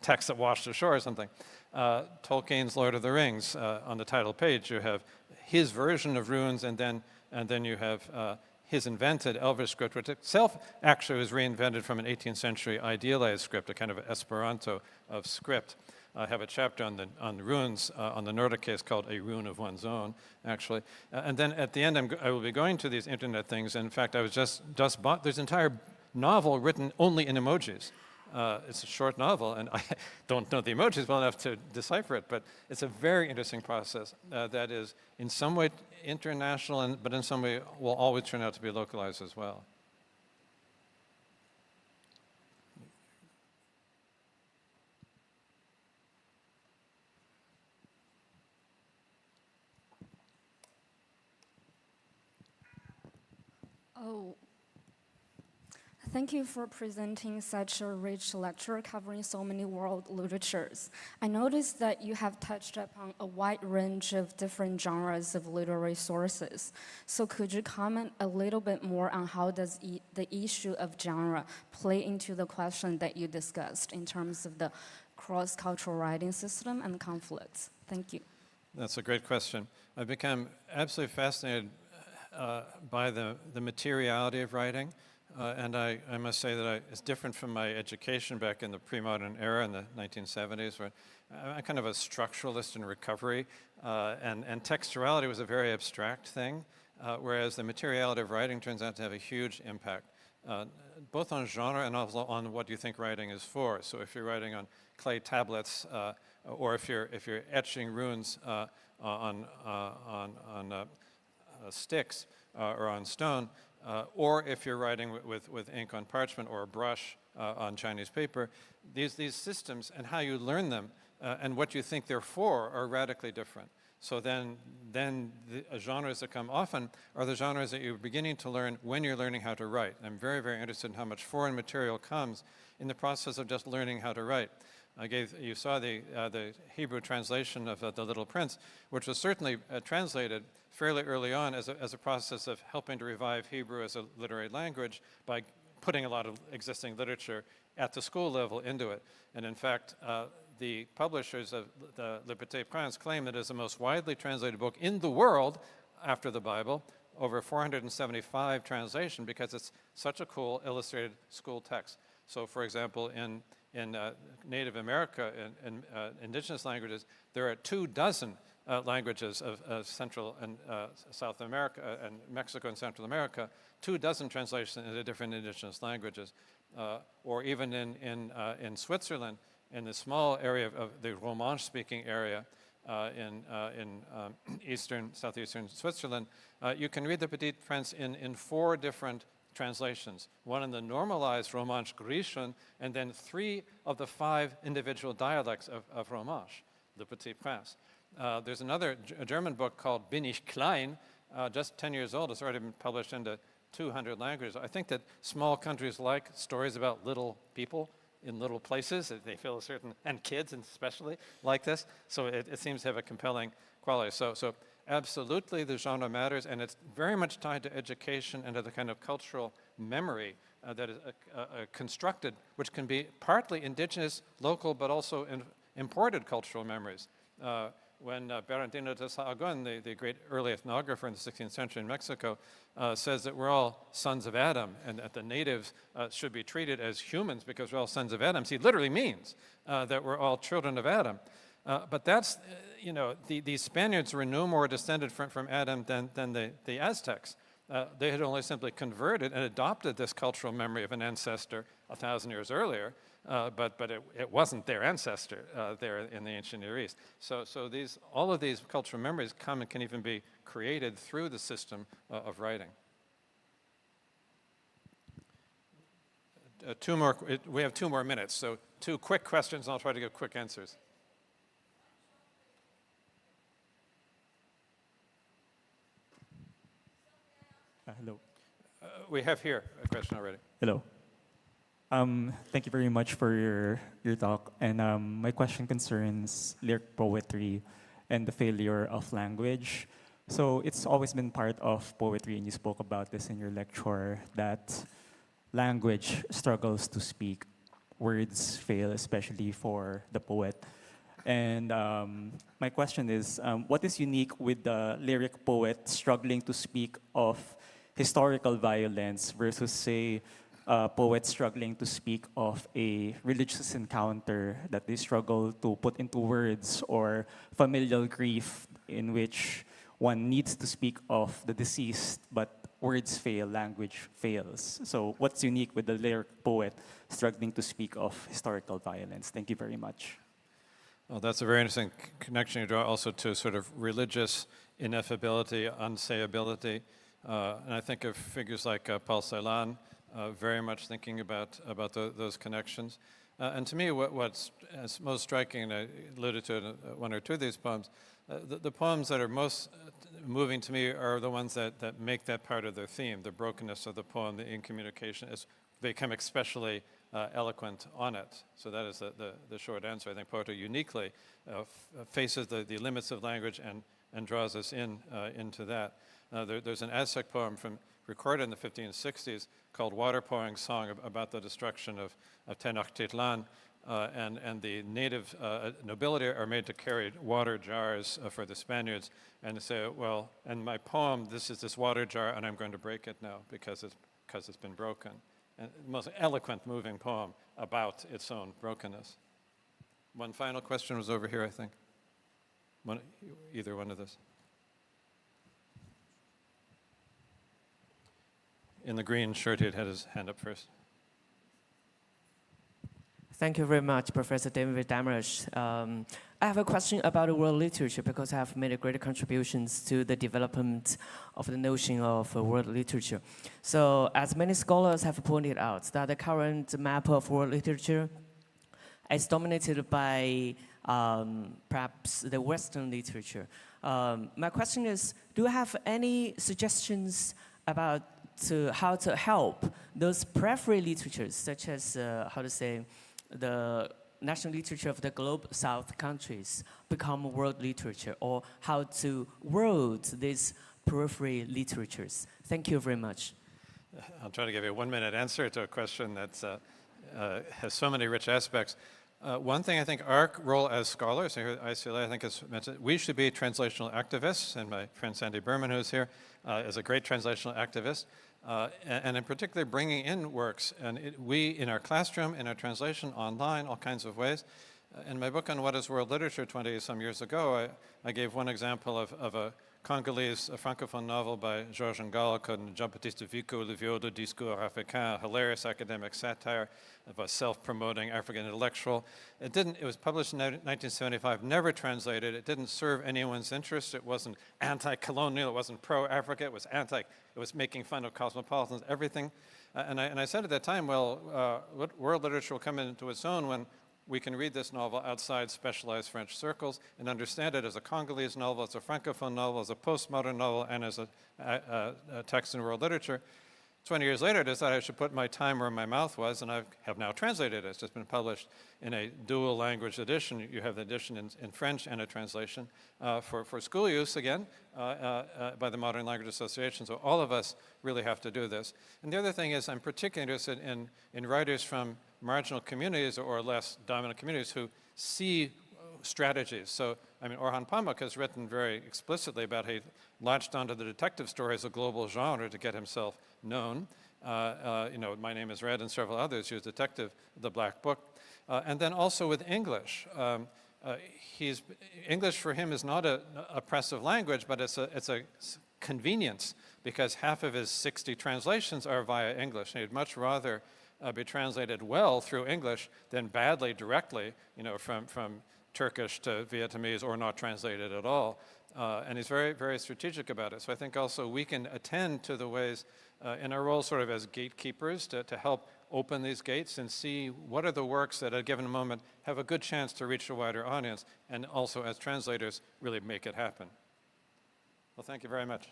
text that washed ashore or something. Tolkien's Lord of the Rings, on the title page, you have his version of runes, and then you have his invented Elvish script, which itself actually was reinvented from an 18th century idealized script, a kind of Esperanto of script. I have a chapter on the runes on the Nordic case called A Rune of One's Own, actually. And then at the end, I will be going to these internet things. And in fact, I was just bought, there's an entire novel written only in emojis. It's a short novel, and I don't know the emojis well enough to decipher it, but it's a very interesting process that is in some way international, but in some way will always turn out to be localized as well. Oh, thank you for presenting such a rich lecture covering so many world literatures. I noticed that you have touched upon a wide range of different genres of literary sources. So could you comment a little bit more on how does the issue of genre play into the question that you discussed in terms of the cross-cultural writing system and conflicts? Thank you. That's a great question. I've become absolutely fascinated by the materiality of writing. And I must say that it's different from my education back in the pre-modern era in the 1970s, where I'm kind of a structuralist in recovery, and textuality was a very abstract thing, whereas the materiality of writing turns out to have a huge impact, both on genre and also on what you think writing is for. So if you're writing on clay tablets, or if you're etching runes on sticks or on stone, or if you're writing with ink on parchment or a brush on Chinese paper, these systems and how you learn them and what you think they're for are radically different. So then the genres that come often are the genres that you're beginning to learn when you're learning how to write. I'm very, very interested in how much foreign material comes in the process of just learning how to write. You saw the Hebrew translation of The Little Prince, which was certainly translated fairly early on as a process of helping to revive Hebrew as a literary language by putting a lot of existing literature at the school level into it. And in fact, the publishers of the Liberté Prince claim it is the most widely translated book in the world after the Bible, over 475 translations, because it's such a cool illustrated school text. So for example, in Native America and indigenous languages, there are 24 languages of Central and South America and Mexico and Central America, 24 translations into different indigenous languages. Or even in Switzerland, in the small area of the Romansh-speaking area in southeastern Switzerland, you can read the Petit Prince in 4 different translations, one in the normalized Romansh Grecian, and then 3 of the 5 individual dialects of Romansh, the Petit Prince. There's another German book called Bin ich klein, just 10 years old. It's already been published into 200 languages. I think that small countries like stories about little people in little places. They feel a certain, and kids especially like this. So it seems to have a compelling quality. So absolutely the genre matters, and it's very much tied to education and to the kind of cultural memory that is constructed, which can be partly indigenous, local, but also imported cultural memories. When Bernardino de Sahagún, the great early ethnographer in the 16th century in Mexico, says that we're all sons of Adam and that the natives should be treated as humans because we're all sons of Adam, he literally means that we're all children of Adam. But that's, these Spaniards were no more descended from Adam than the Aztecs. They had only simply converted and adopted this cultural memory of an ancestor 1,000 years earlier, but it wasn't their ancestor there in the ancient Near East. So all of these cultural memories come and can even be created through the system of writing. We have 2 more minutes, so 2 quick questions, and I'll try to give quick answers. Hello. We have here a question already. Hello. Thank you very much for your talk. And my question concerns lyric poetry and the failure of language. So it's always been part of poetry, and you spoke about this in your lecture, that language struggles to speak. Words fail, especially for the poet. And my question is, what is unique with the lyric poet struggling to speak of historical violence versus, say, poets struggling to speak of a religious encounter that they struggle to put into words, or familial grief in which one needs to speak of the deceased, but words fail, language fails. So what's unique with the lyric poet struggling to speak of historical violence? Thank you very much. Well, that's a very interesting connection you draw also to sort of religious ineffability, unsayability. And I think of figures like Paul Celan, very much thinking about those connections. And to me, what's most striking, and I alluded to it in 1 or 2 of these poems, the poems that are most moving to me are the ones that make that part of their theme, the brokenness of the poem, the incommunication, as they become especially eloquent on it. So that is the short answer. I think poetry uniquely faces the limits of language and draws us into that. There's an Aztec poem recorded in the 1560s called Water Pouring Song about the destruction of Tenochtitlan, and the native nobility are made to carry water jars for the Spaniards, and they say, well, and my poem, this is this water jar, and I'm going to break it now because it's been broken. And the most eloquent, moving poem about its own brokenness. One final question was over here, I think. Either one of those. In the green shirt, he had his hand up first. Thank you very much, Professor David Damrosch. I have a question about world literature because I have made great contributions to the development of the notion of world literature. So, as many scholars have pointed out, that the current map of world literature is dominated by perhaps the Western literature. My question is, do you have any suggestions about how to help those periphery literatures, such as, the national literature of the Globe South countries become world literature, or how to world these periphery literatures? Thank you very much. I'll try to give you a 1-minute answer to a question that has so many rich aspects. One thing I think our role as scholars here at Icla, I think is mentioned, we should be translational activists, and my friend Sandy Berman, who's here, is a great translational activist. And in particular, bringing in works. And we, in our classroom, in our translation, online, all kinds of ways. In my book on what is world literature 20-some years ago, I gave one example of a Congolese francophone novel by Georges Ngala called Jean-Baptiste Vico, Le Vieux de Discours Africain, a hilarious academic satire of a self-promoting African intellectual. It was published in 1975, never translated. It didn't serve anyone's interest. It wasn't anti-colonial, it wasn't pro-Africa, it was making fun of cosmopolitans, everything. And I said at that time, well, world literature will come into its own when we can read this novel outside specialized French circles and understand it as a Congolese novel, as a francophone novel, as a postmodern novel, and as a text in world literature. 20 years later, I decided I should put my time where my mouth was, and I have now translated it. It's just been published in a dual language edition. You have the edition in French and a translation for school use, again, by the Modern Language Association. So all of us really have to do this. And the other thing is I'm particularly interested in writers from marginal communities or less dominant communities who see strategies. So, I mean, Orhan Pamuk has written very explicitly about how he latched onto the detective story as a global genre to get himself known. You know, My Name is Red and several others. He was detective, The Black Book. And then also with English. English for him is not a oppressive language, but it's a convenience because half of his 60 translations are via English. And he'd much rather be translated well through English than badly directly, you know, from Turkish to Vietnamese or not translated at all. And he's very, very strategic about it. So I think also we can attend to the ways in our role sort of as gatekeepers to help open these gates and see what are the works that at a given moment have a good chance to reach a wider audience and also as translators really make it happen. Well, thank you very much.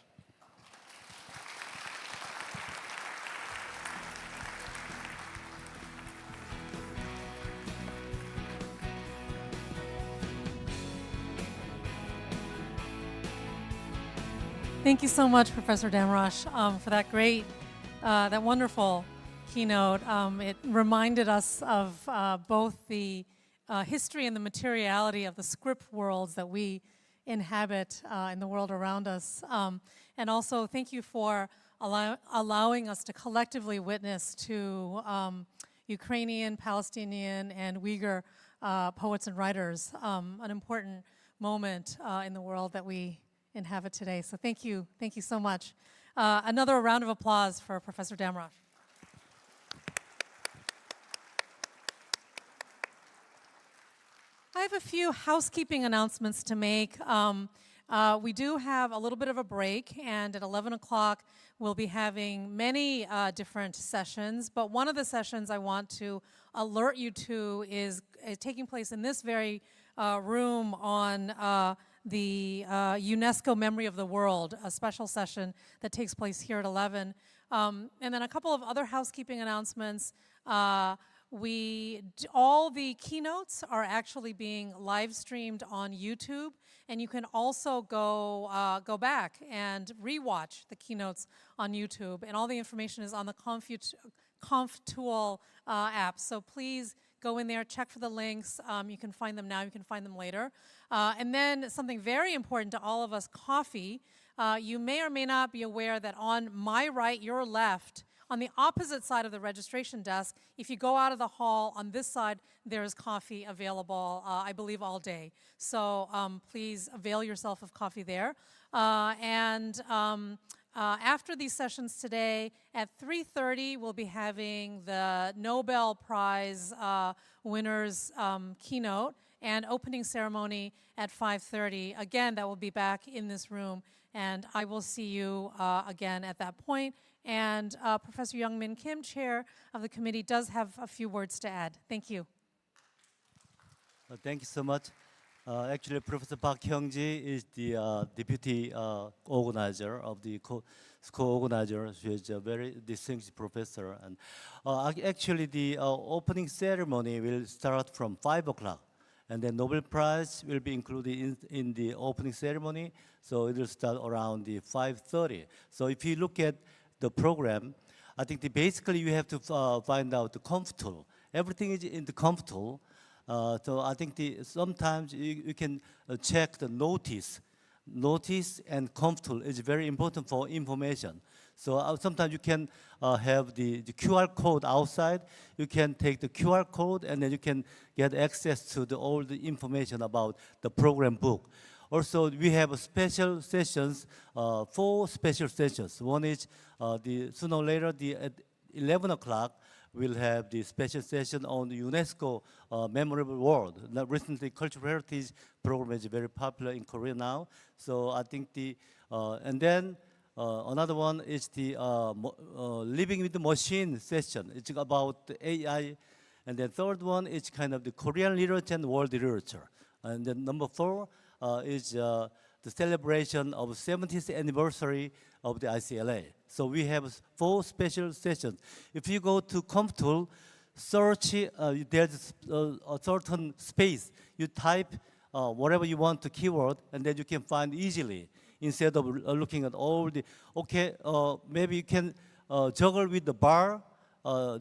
Thank you so much, Professor Damrosch, for that great, that wonderful keynote. It reminded us of both the history and the materiality of the script worlds that we inhabit in the world around us. And also, thank you for allowing us to collectively witness to Ukrainian, Palestinian, and Uyghur poets and writers, an important moment in the world that we inhabit today. So thank you so much. Another round of applause for Professor Damrosch. I have a few housekeeping announcements to make. We do have a little bit of a break, and at 11 o'clock we'll be having many different sessions, but one of the sessions I want to alert you to is taking place in this very room on the UNESCO Memory of the World, a special session that takes place here at 11. And then a couple of other housekeeping announcements. All the keynotes are actually being live streamed on YouTube, and you can also go back and rewatch the keynotes on YouTube. And all the information is on the ConfTool app. So please go in there, check for the links. You can find them now, you can find them later. And then something very important to all of us, coffee. You may or may not be aware that on my right, your left, on the opposite side of the registration desk, if you go out of the hall, on this side, there is coffee available, I believe, all day. So please avail yourself of coffee there. After these sessions today, at 3:30, we'll be having the Nobel Prize winners keynote and opening ceremony at 5:30. Again, that will be back in this room, and I will see you again at that point. And Professor Young-Min Kim, chair of the committee, does have a few words to add. Thank you. Thank you so much. Actually, Professor Park Hyung-ji is the deputy organizer of the co-organizer. She is a very distinguished professor. And actually, the opening ceremony will start from 5 o'clock. And the Nobel Prize will be included in the opening ceremony. So it will start around the 5:30. So if you look at the program, I think basically you have to find out the ConfTool. Everything is in the ConfTool. So I think sometimes you can check the notice. Notice and ConfTool is very important for information. So sometimes you can have the QR code outside. You can take the QR code and then you can get access to all the information about the program book. Also, we have special sessions, 4 special sessions. One is sooner or later, at 11 o'clock, we'll have the special session on the UNESCO Memorable World. Now, recently, Cultural Heritage program is very popular in Korea now. So I think and then another one is the Living with the Machine session. It's about the AI. And then third one is kind of the Korean literature and world literature. And then number 4 is the celebration of 70th anniversary of the ICLA. So we have 4 special sessions. If you go to ComTool, search, there's a certain space. You type whatever you want to keyword, and then you can find easily, instead of looking at all the, okay, maybe you can juggle with the bar.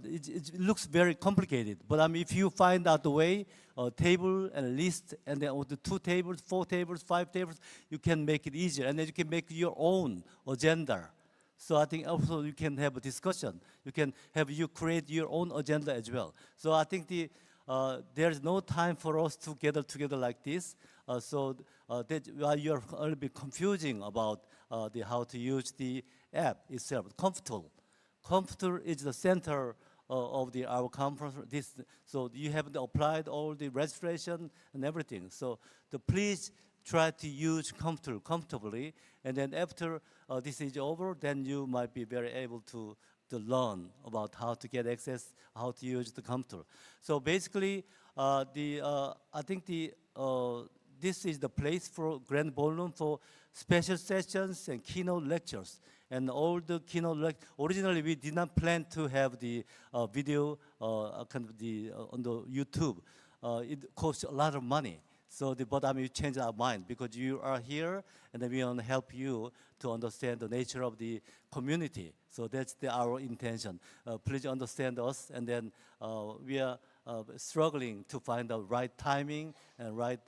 It looks very complicated, but if you find out the way, table and list, and then with the 2 tables, 4 tables, 5 tables, you can make it easier, and then you can make your own agenda. So I think also you can have a discussion. You create your own agenda as well. So I think there's no time for us to gather together like this. So that you're a little bit confusing about how to use the app itself, ComTool. ComTool is the center of our conference. So you have applied all the registration and everything. So please try to use ComTool comfortably, and then after this is over, then you might be very able to learn about how to get access, how to use the ComTool. So basically, I think this is the place for Grand Ballroom for special sessions and keynote lectures. And all the keynote originally we did not plan to have the video on the YouTube. It costs a lot of money. So, but we changed our mind because you are here, and then we want to help you to understand the nature of the community. So that's our intention. Please understand us, and then we are struggling to find the right timing and right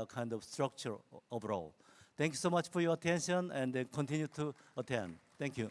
kind of structure overall. Thank you so much for your attention, and continue to attend. Thank you.